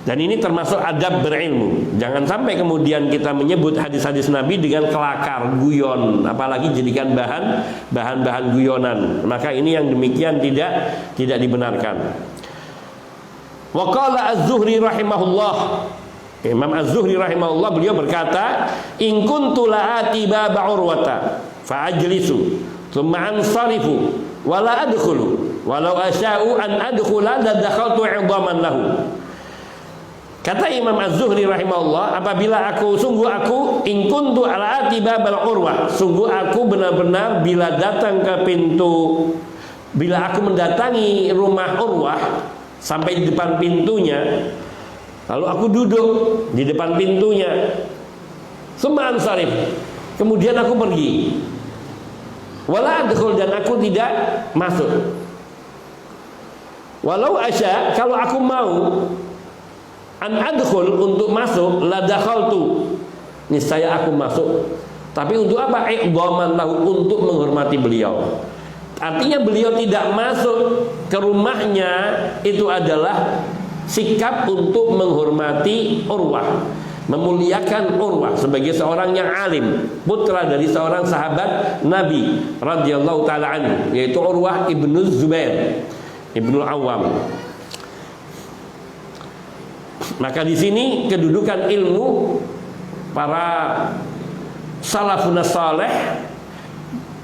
Dan ini termasuk adab berilmu. Jangan sampai kemudian kita menyebut hadis-hadis Nabi dengan kelakar, guyon, apalagi jadikan bahan guyonan. Maka ini yang demikian tidak dibenarkan. Wa qala Az-Zuhri rahimahullah, Imam Az-Zuhri rahimahullah, beliau berkata, in kuntu la'ati baba urwata fa ajlisu thumma ansarifu wa la adkhulu walau asya'u an adkhula la dakhaltu 'idhaman lahu. Kata Imam Az-Zuhri rahimahullah, apabila sungguh aku in kuntu la'ati baba urwah, sungguh aku benar-benar bila datang ke pintu, bila aku mendatangi rumah Urwah sampai di depan pintunya, lalu aku duduk di depan pintunya, summa ansarif, kemudian aku pergi, wala adkhul, dan aku tidak masuk, walau asya, kalau aku mau an adkhul, untuk masuk, la dakhaltu, niscaya aku masuk. Tapi untuk apa? Idhaman lahu, untuk menghormati beliau. Artinya beliau tidak masuk ke rumahnya itu adalah sikap untuk menghormati Urwah, memuliakan Urwah sebagai seorang yang alim, putra dari seorang sahabat Nabi radhiyallahu taala anhu, yaitu Urwah ibnu Zubair ibnu Awam. Maka di sini kedudukan ilmu para salafun saleh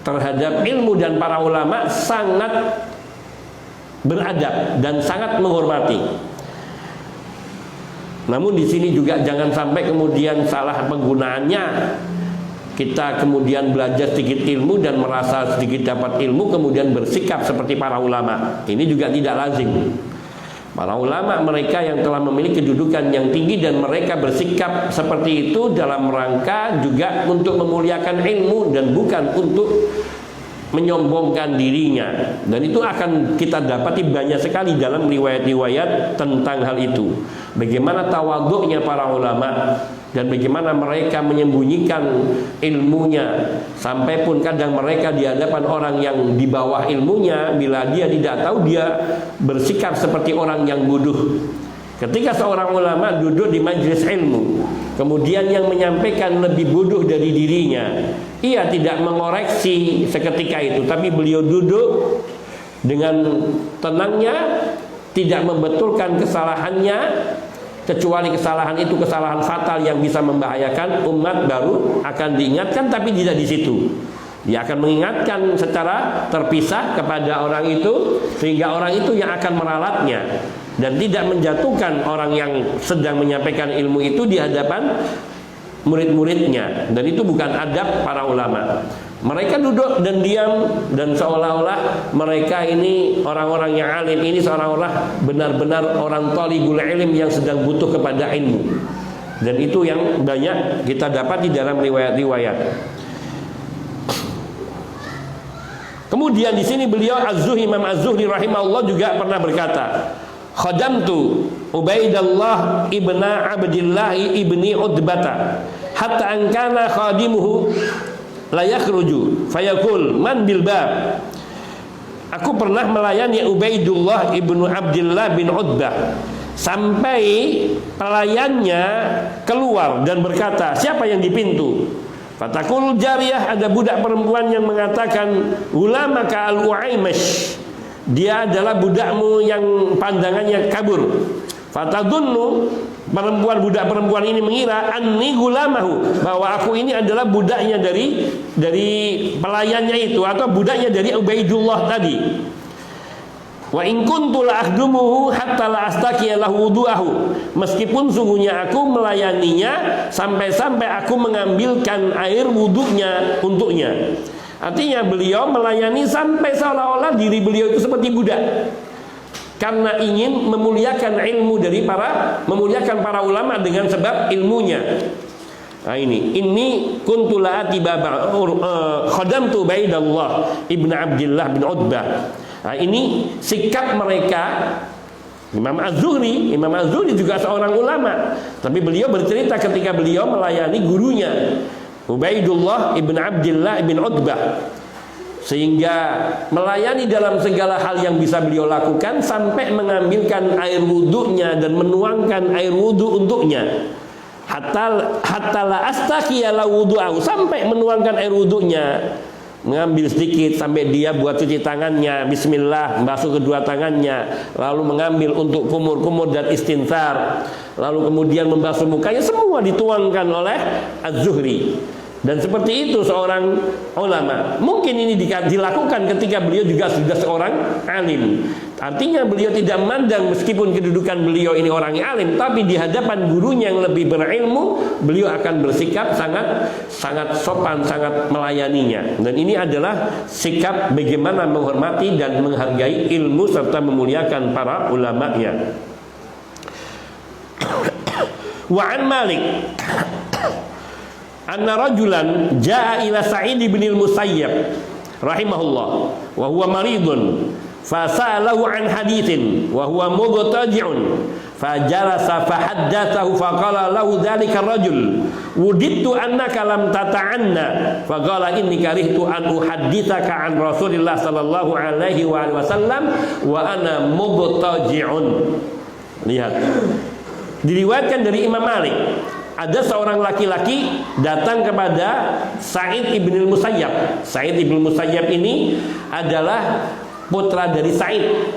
terhadap ilmu dan para ulama sangat beradab dan sangat menghormati. Namun di sini juga jangan sampai kemudian salah penggunaannya. Kita kemudian belajar sedikit ilmu dan merasa sedikit dapat ilmu, kemudian bersikap seperti para ulama. Ini juga tidak lazim. Para ulama mereka yang telah memiliki kedudukan yang tinggi dan mereka bersikap seperti itu dalam rangka juga untuk memuliakan ilmu dan bukan untuk menyombongkan dirinya, dan itu akan kita dapati banyak sekali dalam riwayat-riwayat tentang hal itu. Bagaimana tawaduknya para ulama dan bagaimana mereka menyembunyikan ilmunya, sampai pun kadang mereka di hadapan orang yang di bawah ilmunya, bila dia tidak tahu dia bersikap seperti orang yang bodoh. Ketika seorang ulama duduk di majelis ilmu, kemudian yang menyampaikan lebih bodoh dari dirinya, ia tidak mengoreksi seketika itu, tapi beliau duduk dengan tenangnya, tidak membetulkan kesalahannya, kecuali kesalahan itu kesalahan fatal yang bisa membahayakan umat, baru akan diingatkan, tapi tidak di situ. Dia akan mengingatkan secara terpisah kepada orang itu, sehingga orang itu yang akan meralatnya, dan tidak menjatuhkan orang yang sedang menyampaikan ilmu itu di hadapan murid-muridnya. Dan itu bukan adab para ulama. Mereka duduk dan diam, dan seolah-olah mereka ini orang-orang yang alim, ini seolah-olah benar-benar orang thalibul ilm yang sedang butuh kepada ilmu. Dan itu yang banyak kita dapat di dalam riwayat-riwayat. Kemudian di sini beliau Imam Az-Zuhri rahimahullah juga pernah berkata, khadamtu Ubaidallah ibna Abdillah ibni Utbata hatta an kana khadimuhu la yakhruju fayaqul man bil bab. Aku pernah melayani Ubaidullah ibnu Abdillah bin Utbah sampai pelayannya keluar dan berkata, siapa yang di pintu? Fatakul jariyah, ada budak perempuan yang mengatakan, ulamaka al-Uaimash, dia adalah budakmu yang pandangannya kabur. Fatadunnu, budak perempuan ini mengira anni gulamahu, bahwa aku ini adalah budaknya dari pelayannya itu, atau budaknya dari Ubaidullah tadi. Wa in kuntu la akhdumuhu hatta la astaqiya lahu wudu'ahu, meskipun sungguhnya aku melayaninya sampai-sampai aku mengambilkan air wudunya untuknya. Artinya beliau melayani sampai seolah-olah diri beliau itu seperti budak, karena ingin memuliakan ilmu memuliakan para ulama dengan sebab ilmunya. Nah ini kuntu la atibaba khadamtu Ubaidullah ibnu Abdillah bin Utbah. Nah, ini sikap mereka. Imam Az-Zuhri juga seorang ulama, tapi beliau bercerita ketika beliau melayani gurunya Ubaidullah ibn Abdillah ibn Utbah, sehingga melayani dalam segala hal yang bisa beliau lakukan, sampai mengambilkan air wudunya dan menuangkan air wudu untuknya. Hatta la astaqiya la wudu'ahu, sampai menuangkan air wudunya, mengambil sedikit sampai dia buat cuci tangannya, bismillah, basuh kedua tangannya, lalu mengambil untuk kumur-kumur dan istinsar, lalu kemudian membasuh mukanya, semua dituangkan oleh Az-Zuhri. Dan seperti itu seorang ulama. Mungkin ini dilakukan ketika beliau juga sudah seorang alim. Artinya beliau tidak memandang meskipun kedudukan beliau ini orang yang alim, tapi di hadapan gurunya yang lebih berilmu, beliau akan bersikap sangat sopan, sangat melayaninya. Dan ini adalah sikap bagaimana menghormati dan menghargai ilmu serta memuliakan para ulamanya. Wa an Malik anna rajulan jaa ila Sa'id bin al-Musayyab rahimahullah wa huwa maridun fasa'alahu an haditsin wa huwa mubtaji'un fajalasa fahaddatsahu faqala lahu dzalika ar-rajul wudittu annaka lam tata'anna faqala inni karihtu an uhadditsaka an Rasulillah sallallahu alaihi wasallam wa ana mubtaji'un. Lihat, diriwayatkan dari Imam Malik, ada seorang laki-laki datang kepada Sa'id ibn al-Musayyab. Sa'id ibn al-Musayyab ini adalah putra dari Sa'id,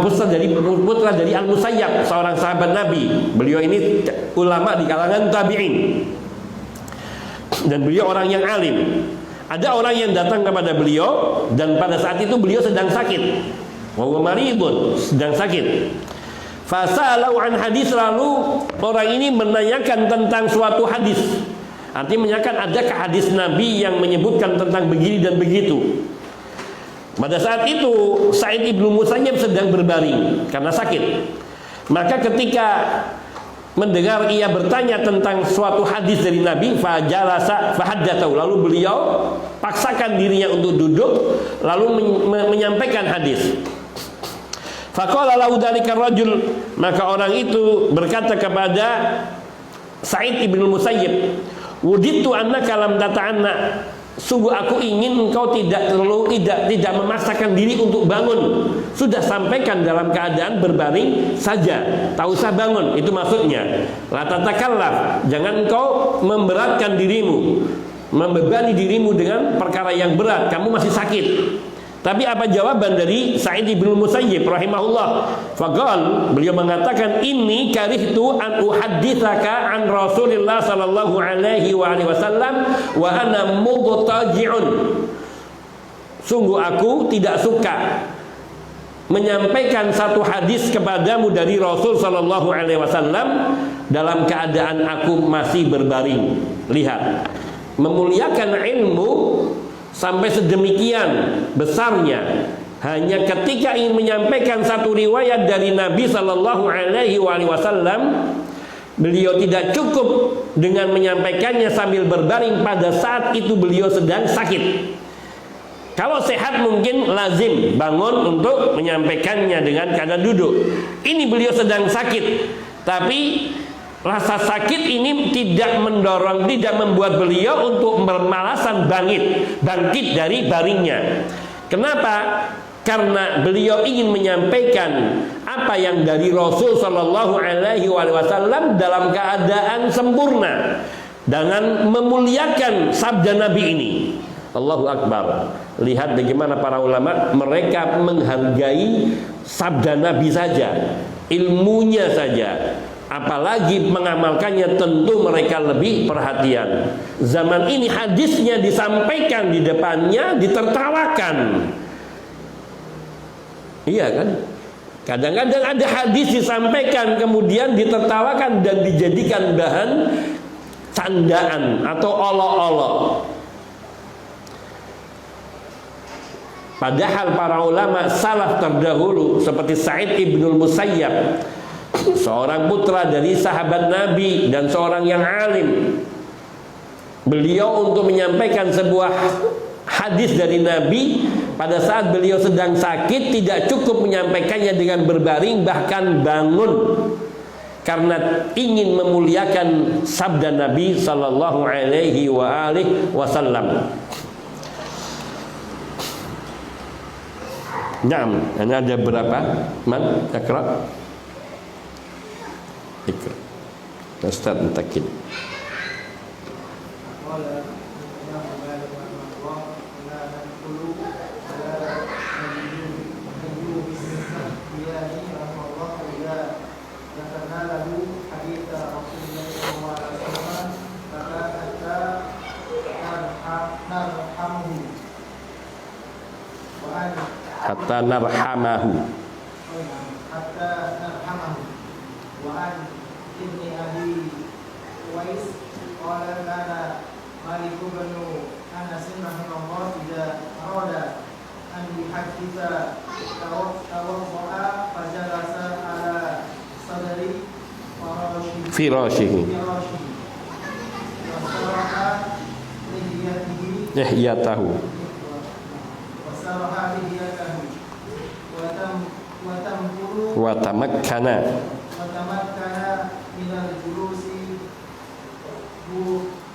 putra dari Al-Musayyab, seorang sahabat Nabi. Beliau ini ulama di kalangan tabi'in, dan beliau orang yang alim. Ada orang yang datang kepada beliau, dan pada saat itu beliau sedang sakit, wa huwa maridun, sedang sakit. Fasalau an hadis, lalu orang ini menanyakan tentang suatu hadis. Artinya menanyakan adakah hadis Nabi yang menyebutkan tentang begini dan begitu. Pada saat itu Sa'id ibnu Musayyab sedang berbaring karena sakit. Maka ketika mendengar ia bertanya tentang suatu hadis dari Nabi, fajalasa fahaddatsahu, lalu beliau paksakan dirinya untuk duduk lalu menyampaikan hadis. Faqala lahu dzalika rajul, maka orang itu berkata kepada Sa'id ibn Musayyib, wudittu annaka lam tata'anna, sungguh aku ingin engkau tidak memaksakan diri untuk bangun. Sudah sampaikan dalam keadaan berbaring saja, tak usah bangun, itu maksudnya. La tatakallaf, jangan engkau memberatkan dirimu, membebani dirimu dengan perkara yang berat, kamu masih sakit. Tapi apa jawaban dari Sa'id bin Musayyib rahimahullah? Faqal, beliau mengatakan, inni karihtu an uhadditsaka an Rasulillah sallallahu alaihi wasallam wa ana mudtaji'un. Sungguh aku tidak suka menyampaikan satu hadis kepadamu dari Rasul sallallahu alaihi wasallam dalam keadaan aku masih berbaring. Lihat, memuliakan ilmu sampai sedemikian besarnya, hanya ketika ingin menyampaikan satu riwayat dari Nabi sallallahu alaihi wasallam, beliau tidak cukup dengan menyampaikannya sambil berbaring pada saat itu beliau sedang sakit. Kalau sehat mungkin lazim bangun untuk menyampaikannya dengan keadaan duduk. Ini beliau sedang sakit, tapi rasa sakit ini tidak mendorong, tidak membuat beliau untuk bermalasan bangkit dari baringnya. Kenapa? Karena beliau ingin menyampaikan apa yang dari Rasul sallallahu alaihi wasallam dalam keadaan sempurna, dengan memuliakan sabda Nabi ini. Allahu Akbar. Lihat bagaimana para ulama, mereka menghargai sabda Nabi saja, ilmunya saja, apalagi mengamalkannya tentu mereka lebih perhatian. Zaman ini hadisnya disampaikan di depannya ditertawakan. Iya kan? Kadang-kadang ada hadis disampaikan kemudian ditertawakan dan dijadikan bahan candaan atau olok-olok. Padahal para ulama salaf terdahulu seperti Sa'id ibn Musayyab, seorang putra dari sahabat Nabi dan seorang yang alim, beliau untuk menyampaikan sebuah hadis dari Nabi pada saat beliau sedang sakit tidak cukup menyampaikannya dengan berbaring, bahkan bangun, karena ingin memuliakan sabda Nabi sallallahu alaihi wasallam. Naam, ini ada berapa? Man, Iqra. Iqra. Ustaz Mutakin. Hatta narhamahu wa an ibni abi Uwais qala kana Malik bin Anas rahimahullah idza arada an yuhadditha tawaddaa fajalasa ala sadri firashihi lihiyatahu wa tamakkana minal julusi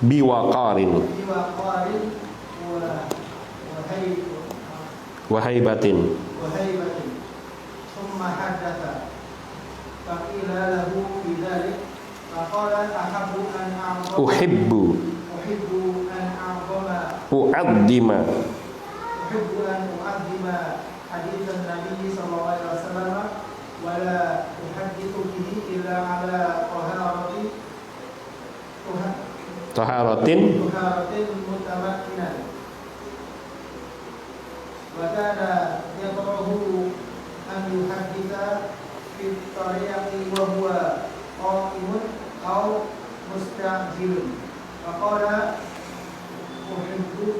biwaqarin wa haibatin thumma haddatha faqila lahu fi dhalik faqala ahabbu an a'dhama uhibbu an a'dhama u'addima hadits Nabi sallallahu alaihi wasallam wala uhaddithu bihi illa ala taharatin mutamakkinan wa kana yaqrahu an yuhadditha fi tariqi wa huwa qa'imun aw musta'jilun wa qala uhibbu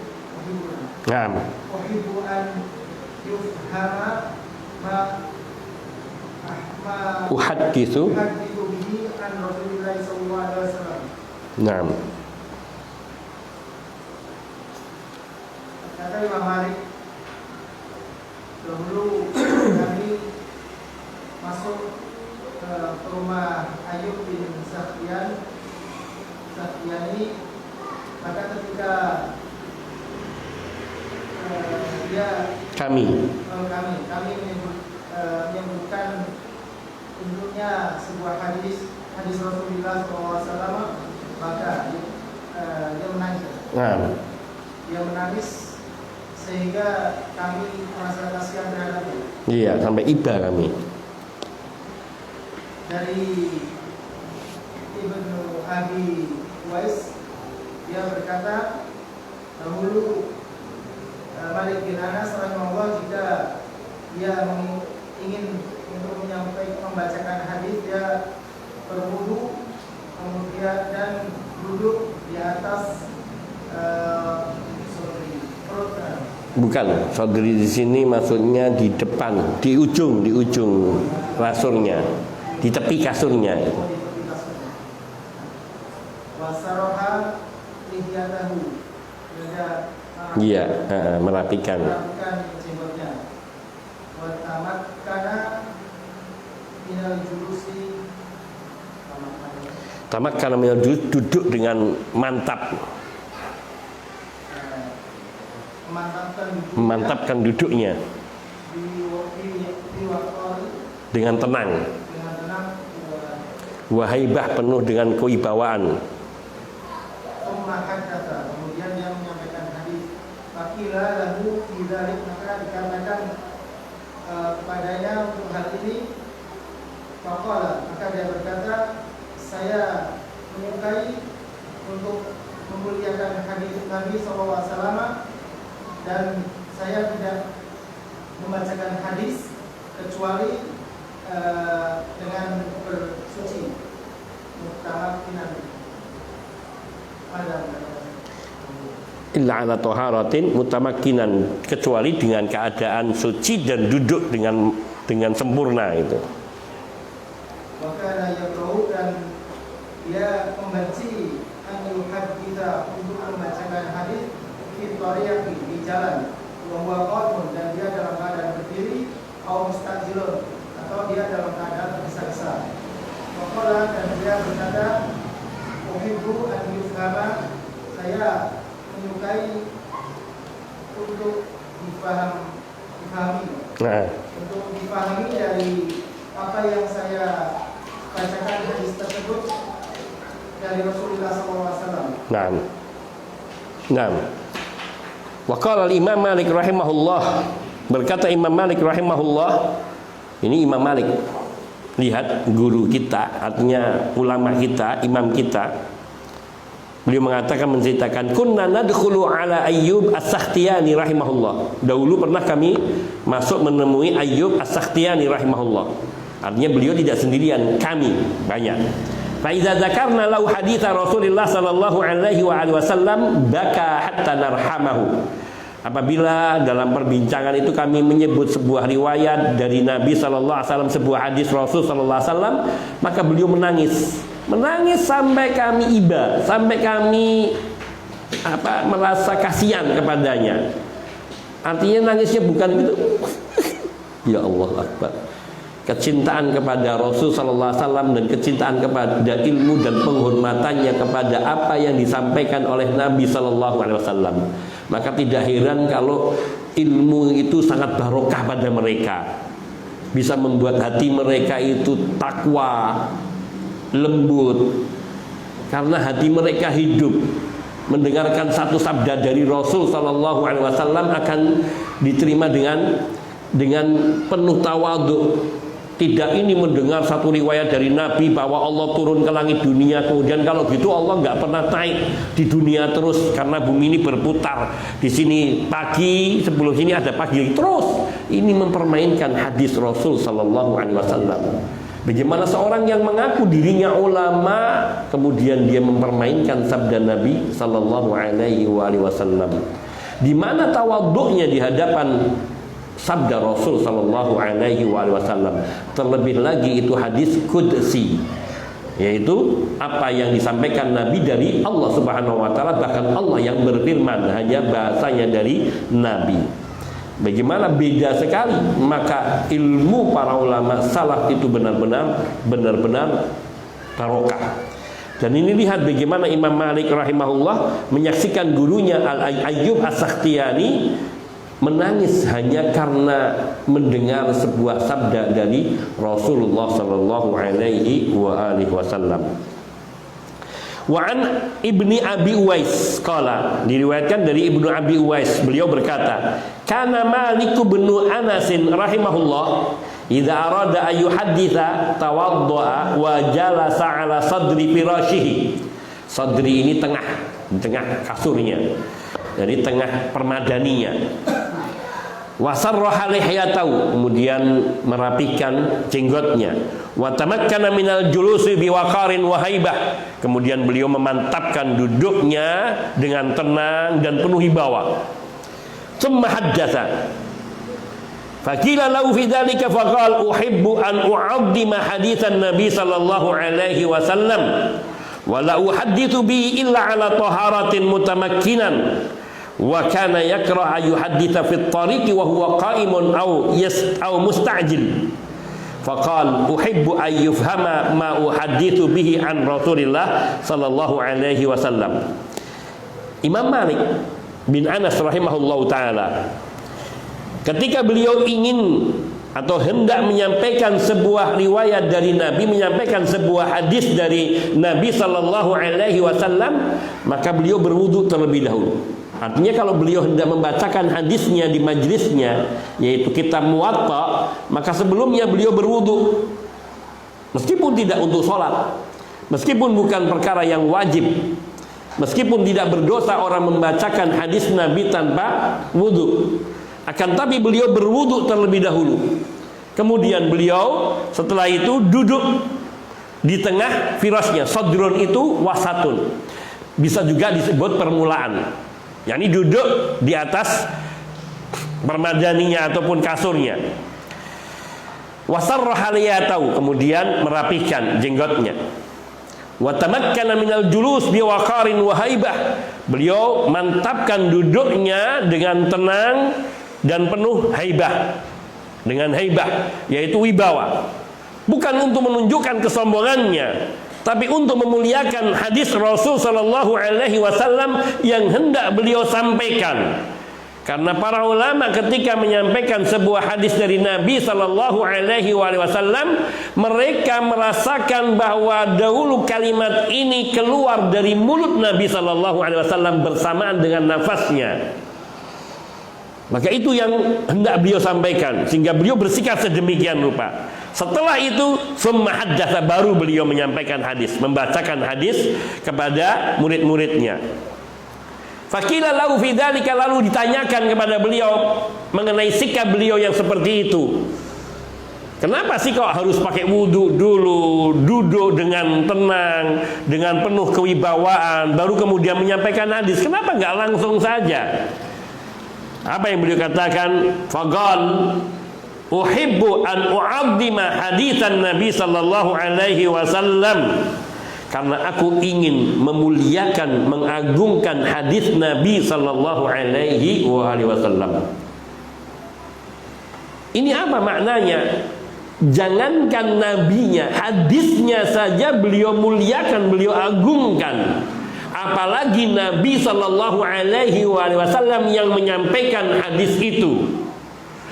an yufhama ma uhaddithu bihi an Rasulillah sallallahu alaihi wasallam. Naam. Kata Imam Malik, dahulu kami masuk ke rumah Ayyub bin Sakhtiyani, maka ketika kami menyebutkan untuknya sebuah hadis Rasulullah SAW, maka dia menangis. Dia menangis sehingga kami merasa kasihan terhadapnya. Iya, sampai iba kami. Dari Ibnu Abi Uwais, dia berkata, dahulu Malik bin Anas rahimahullah, jika dia ingin untuk membacakan hadis, dia berwudu kemudian dan duduk di atas perut. Bukan, sodri di sini maksudnya di depan, di ujung rasurnya, di tepi kasurnya. Wasaroha lihiyatahu, iya, merapikan. jenggotnya. Watamat kana minal julusi, tamat karena duduk dengan mantap, memantapkan duduknya dengan tenang, wahaibah penuh dengan kewibawaan. Kemudian dia menyampaikan hadis. Fakila lahu bidzalik, maka dikatakan kepadanya untuk hal ini. Faqala, maka dia berkata, saya menyukai untuk memuliakan hadis Nabi SAW, dan saya tidak membacakan hadis kecuali dengan bersuci, mutamakinan, illa ala taharatin mutamakinan, kecuali dengan keadaan suci dan duduk dengan sempurna itu. Maka yakrahu, dan dia membenci an yuhadditha, untuk membacakan hadis fi tariqi, di jalan, wa huwa qa'imun, dan dia dalam keadaan berdiri, atau mustajilun, atau dia dalam keadaan tergesa-gesa. Waqala, dan dia berkata, uhibbu an yufhama, saya menyukai untuk difahami, untuk difahami dari apa yang saya bacakan hadis tersebut dari Rasulullah SAW. Naam. Wa qala al-Imam Malik rahimahullah, berkata Imam Malik rahimahullah, ini Imam Malik, lihat guru kita, artinya ulama kita, imam kita. Beliau mengatakan, menceritakan, kunna nadkhulu ala Ayyub As-Sakhtiyani rahimahullah. Dahulu pernah kami masuk menemui Ayyub As-Sakhtiyani rahimahullah. Artinya beliau tidak sendirian, kami banyak. Fa idza dzakarna lahu haditsa Rasulullah sallallahu alaihi wasallam baka hatta narhamahu. Apabila dalam perbincangan itu kami menyebut sebuah riwayat dari Nabi sallallahu alaihi wasallam, sebuah hadis Rasul sallallahu alaihi wasallam, maka beliau menangis sampai kami iba, sampai kami merasa kasihan kepadanya. Artinya nangisnya bukan gitu. Ya Allah Akbar. Kecintaan kepada Rasul sallallahu alaihi wasallam dan kecintaan kepada ilmu dan penghormatannya kepada apa yang disampaikan oleh Nabi sallallahu alaihi wasallam. Maka tidak heran kalau ilmu itu sangat barokah pada mereka, bisa membuat hati mereka itu takwa, lembut, karena hati mereka hidup. Mendengarkan satu sabda dari Rasul sallallahu alaihi wasallam akan diterima dengan penuh tawadhu. Tidak ini mendengar satu riwayat dari Nabi bahwa Allah turun ke langit dunia, kemudian kalau gitu Allah nggak pernah naik di dunia terus karena bumi ini berputar. Di sini pagi, sebelum sini ada pagi terus. Ini mempermainkan hadis Rasul sallallahu alaihi wasallam. Bagaimana seorang yang mengaku dirinya ulama, kemudian dia mempermainkan sabda Nabi sallallahu alaihi wasallam. Di mana tawadhu'nya di hadapan sabda Rasul sallallahu alaihi wasallam. Terlebih lagi itu hadis qudsi. yaitu apa yang disampaikan Nabi dari Allah Subhanahu wa taala, bahkan Allah yang berfirman, hanya bahasanya dari Nabi. Bagaimana beda sekali. Maka ilmu para ulama salaf itu benar-benar barokah. Dan ini lihat bagaimana Imam Malik rahimahullah menyaksikan gurunya Al-Ayyub As-Sakhtiyani menangis hanya karena mendengar sebuah sabda dari Rasulullah sallallahu alaihi wasallam. Wa an Ibni Abi Uwais qala, diriwayatkan dari Ibnu Abi Uwais, beliau berkata, kana Malik bin Anas rahimahullah idza arada ay yuhadditsa tawaddaa wa jalasa ala sadri firashihi. Sadri ini tengah kasurnya, jadi tengah permadaninya. Wasarraha lihyatahu, kemudian merapikan jenggotnya. Wa tamakkana minal julusi biwaqarin wa haibah, kemudian beliau memantapkan duduknya dengan tenang dan penuh wibawa. Tsumma haddatsa faqila lahu fi dzalika faqala uhibbu an u'azzima haditsan nabi sallallahu alaihi wasallam wa la uhadditsu bi illa ala taharatin mutamakkinan wa kana yakra ayuhadditha fit tariqi wa huwa qa'imun aw musta'jil faqal uhibbu an yufhama ma uhaddithu bihi an Rasulillah sallallahu alaihi wasallam. Imam Malik bin Anas rahimahullahu taala ketika beliau ingin atau hendak menyampaikan sebuah riwayat dari Nabi, menyampaikan sebuah hadis dari Nabi sallallahu alaihi wasallam, maka beliau berwudu terlebih dahulu. Artinya kalau beliau hendak membacakan hadisnya di majlisnya, yaitu kitab Muwatta, maka sebelumnya beliau berwudu. Meskipun tidak untuk sholat, meskipun bukan perkara yang wajib, meskipun tidak berdosa orang membacakan hadis Nabi tanpa wudu, akan tapi beliau berwudu terlebih dahulu. Kemudian beliau setelah itu duduk di tengah firasnya. Sadrun itu wasatun, bisa juga disebut permulaan, yakni duduk di atas permadaninya ataupun kasurnya. Wasarraha liyatahu, kemudian merapikan jenggotnya. Wa tamakkana minal julus biwaqarin wa haibah, beliau mantapkan duduknya dengan tenang dan penuh haibah. Dengan haibah, yaitu wibawa. Bukan untuk menunjukkan kesombongannya, tapi untuk memuliakan hadis Rasul sallallahu alaihi wasallam yang hendak beliau sampaikan. Karena para ulama ketika menyampaikan sebuah hadis dari Nabi sallallahu alaihi wasallam, mereka merasakan bahwa dahulu kalimat ini keluar dari mulut Nabi sallallahu alaihi wasallam bersamaan dengan nafasnya. Maka itu yang hendak beliau sampaikan, sehingga beliau bersikap sedemikian rupa. Setelah itu summa haddatsa, baru beliau menyampaikan hadis, membacakan hadis kepada murid-muridnya. Faqila lahu fi dzalika, lalu ditanyakan kepada beliau mengenai sikap beliau yang seperti itu. Kenapa sih kok harus pakai wudu dulu, duduk dengan tenang, dengan penuh kewibawaan, baru kemudian menyampaikan hadis? Kenapa nggak langsung saja? Apa yang beliau katakan? Faqal uhibbu an u'azzima haditsan Nabi sallallahu alaihi wasallam, karena aku ingin memuliakan, mengagungkan hadis Nabi sallallahu alaihi wasallam. Ini apa maknanya? Jangankan nabinya, hadisnya saja beliau muliakan, beliau agungkan. Apalagi Nabi sallallahu alaihi wasallam yang menyampaikan hadis itu.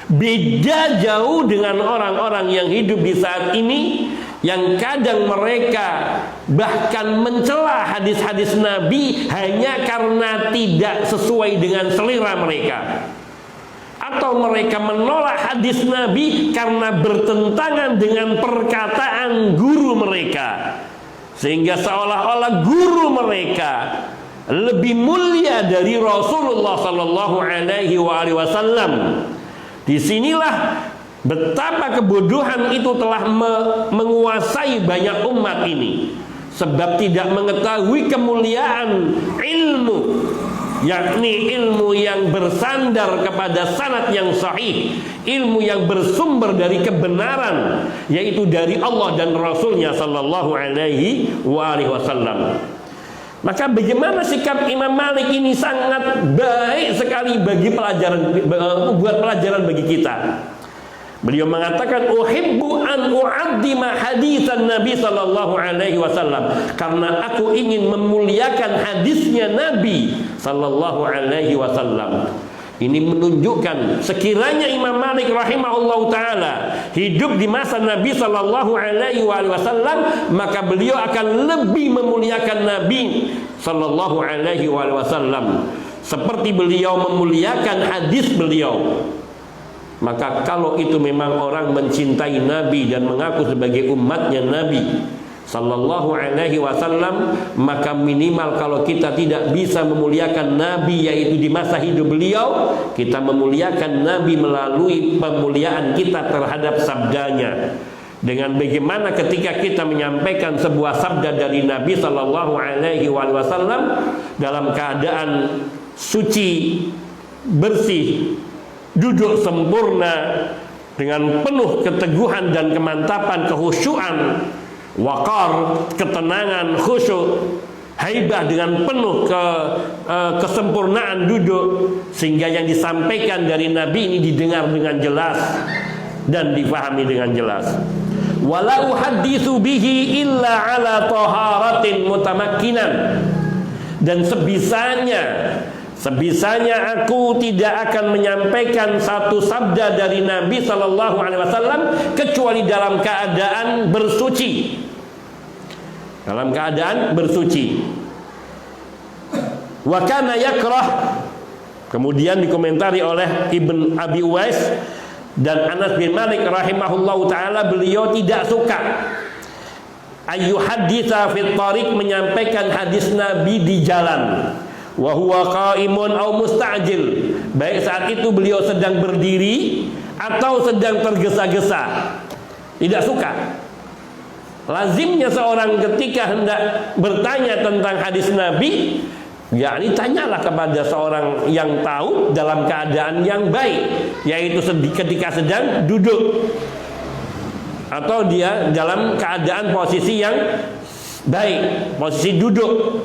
Beda jauh dengan orang-orang yang hidup di saat ini, yang kadang mereka bahkan mencela hadis-hadis Nabi hanya karena tidak sesuai dengan selera mereka, atau mereka menolak hadis Nabi karena bertentangan dengan perkataan guru mereka, sehingga seolah-olah guru mereka lebih mulia dari Rasulullah sallallahu alaihi wasallam. Disinilah betapa kebodohan itu telah menguasai banyak umat ini, sebab tidak mengetahui kemuliaan ilmu yakni ilmu yang bersandar kepada sanad yang sahih, ilmu yang bersumber dari kebenaran, yaitu dari Allah dan Rasulnya sallallahu alaihi wasallam. Maka bagaimana sikap Imam Malik ini sangat baik sekali bagi buat pelajaran bagi kita. Beliau mengatakan, uhibbu an u'addima hadisan Nabi sallallahu alaihi wasallam, karena aku ingin memuliakan hadisnya Nabi sallallahu alaihi wasallam. Ini menunjukkan sekiranya Imam Malik rahimahullah taala hidup di masa Nabi sallallahu alaihi wasallam, maka beliau akan lebih memuliakan Nabi sallallahu alaihi wasallam seperti beliau memuliakan hadis beliau. Maka kalau itu memang orang mencintai Nabi dan mengaku sebagai umatnya Nabi sallallahu alaihi wasallam, maka minimal kalau kita tidak bisa memuliakan Nabi yaitu di masa hidup beliau, kita memuliakan Nabi melalui pemuliaan kita terhadap sabdanya. Dengan bagaimana ketika kita menyampaikan sebuah sabda dari Nabi sallallahu alaihi wasallam dalam keadaan suci, bersih, duduk sempurna dengan penuh keteguhan dan kemantapan, kehusyuan, waqar, ketenangan, khusyuk, haibah, dengan penuh kesempurnaan duduk, sehingga yang disampaikan dari Nabi ini didengar dengan jelas dan difahami dengan jelas. Wala uhadditsu bihi illa ala taharatin mutamakkinan, dan sebisanya aku tidak akan menyampaikan satu sabda dari Nabi sallallahu alaihi wasallam kecuali dalam keadaan bersuci. Dalam keadaan bersuci. Wa kana yakrah, kemudian dikomentari oleh Ibn Abi Uwais dan Anas bin Malik rahimahullahu taala, beliau tidak suka ayyuhaditsa fit tariq, menyampaikan hadis Nabi di jalan. Wa huwa qaimun aw musta'jil, baik saat itu beliau sedang berdiri atau sedang tergesa-gesa. Tidak suka. Lazimnya seorang ketika hendak bertanya tentang hadis Nabi, yakni tanyalah kepada seorang yang tahu dalam keadaan yang baik, yaitu ketika sedang duduk atau dia dalam keadaan posisi yang baik, posisi duduk.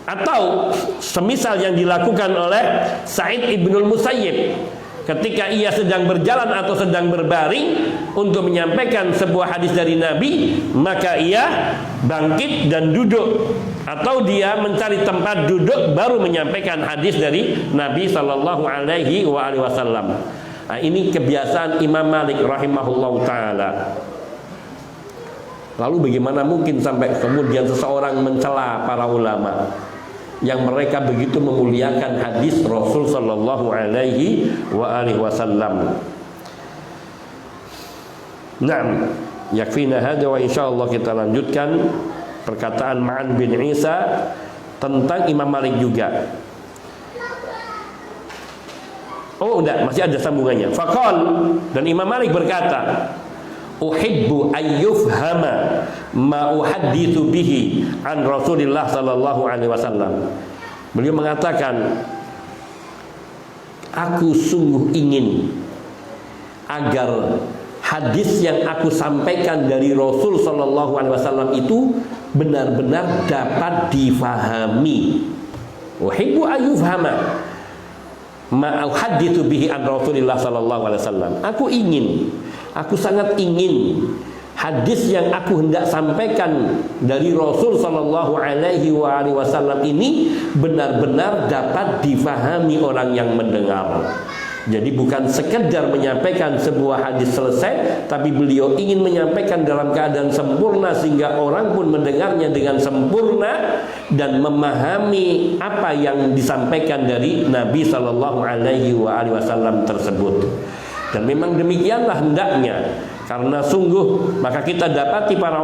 Atau semisal yang dilakukan oleh Sa'id ibnul Musayyib ketika ia sedang berjalan atau sedang berbaring untuk menyampaikan sebuah hadis dari Nabi, maka ia bangkit dan duduk, atau dia mencari tempat duduk baru menyampaikan hadis dari Nabi sallallahu alaihi wasallam. Nah, ini kebiasaan Imam Malik rahimahullahu taala. Lalu bagaimana mungkin sampai kemudian seseorang mencela para ulama yang mereka begitu memuliakan hadis Rasul sallallahu alaihi wasallam. Naam, yakfina hadza, wa insyaallah kita lanjutkan perkataan Ma'an bin Isa tentang Imam Malik juga. Oh, enggak, masih ada sambungannya. Faqal, dan Imam Malik berkata, uhibbu ayyufhama ma uhadditsu bihi an Rasulillah sallallahu alaihi wasallam. Beliau mengatakan, aku sungguh ingin agar hadis yang aku sampaikan dari Rasul sallallahu alaihi wasallam itu benar-benar dapat difahami. Uhibbu ayyufhama ma uhadditsu bihi an Rasulillah sallallahu alaihi wasallam. Aku sangat ingin hadis yang aku hendak sampaikan dari Rasul sallallahu alaihi wasallam ini benar-benar dapat difahami orang yang mendengar. Jadi bukan sekedar menyampaikan sebuah hadis selesai, tapi beliau ingin menyampaikan dalam keadaan sempurna sehingga orang pun mendengarnya dengan sempurna dan memahami apa yang disampaikan dari Nabi sallallahu alaihi wasallam tersebut. Dan memang demikianlah hendaknya, karena sungguh maka kita dapati para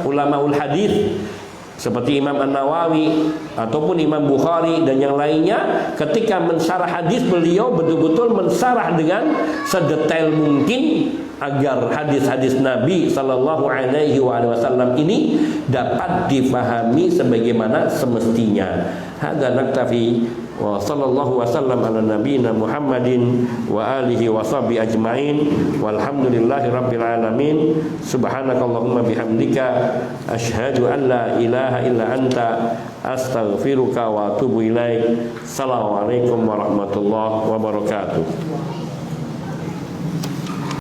ulamaul hadis seperti Imam An-Nawawi ataupun Imam Bukhari dan yang lainnya, ketika mensyarah hadis beliau betul-betul mensyarah dengan sedetail mungkin agar hadis-hadis Nabi sallallahu alaihi wasallam ini dapat difahami sebagaimana semestinya. Hadza naktafi wa sallallahu wasallam ala nabiyyina Muhammadin wa alihi wa sahbihi ajmain walhamdulillahi rabbil alamin. Subhanakallahumma bihamdika asyhadu an la ilaha illa anta astaghfiruka wa atubu ilaik. Assalamualaikum warahmatullahi wabarakatuh.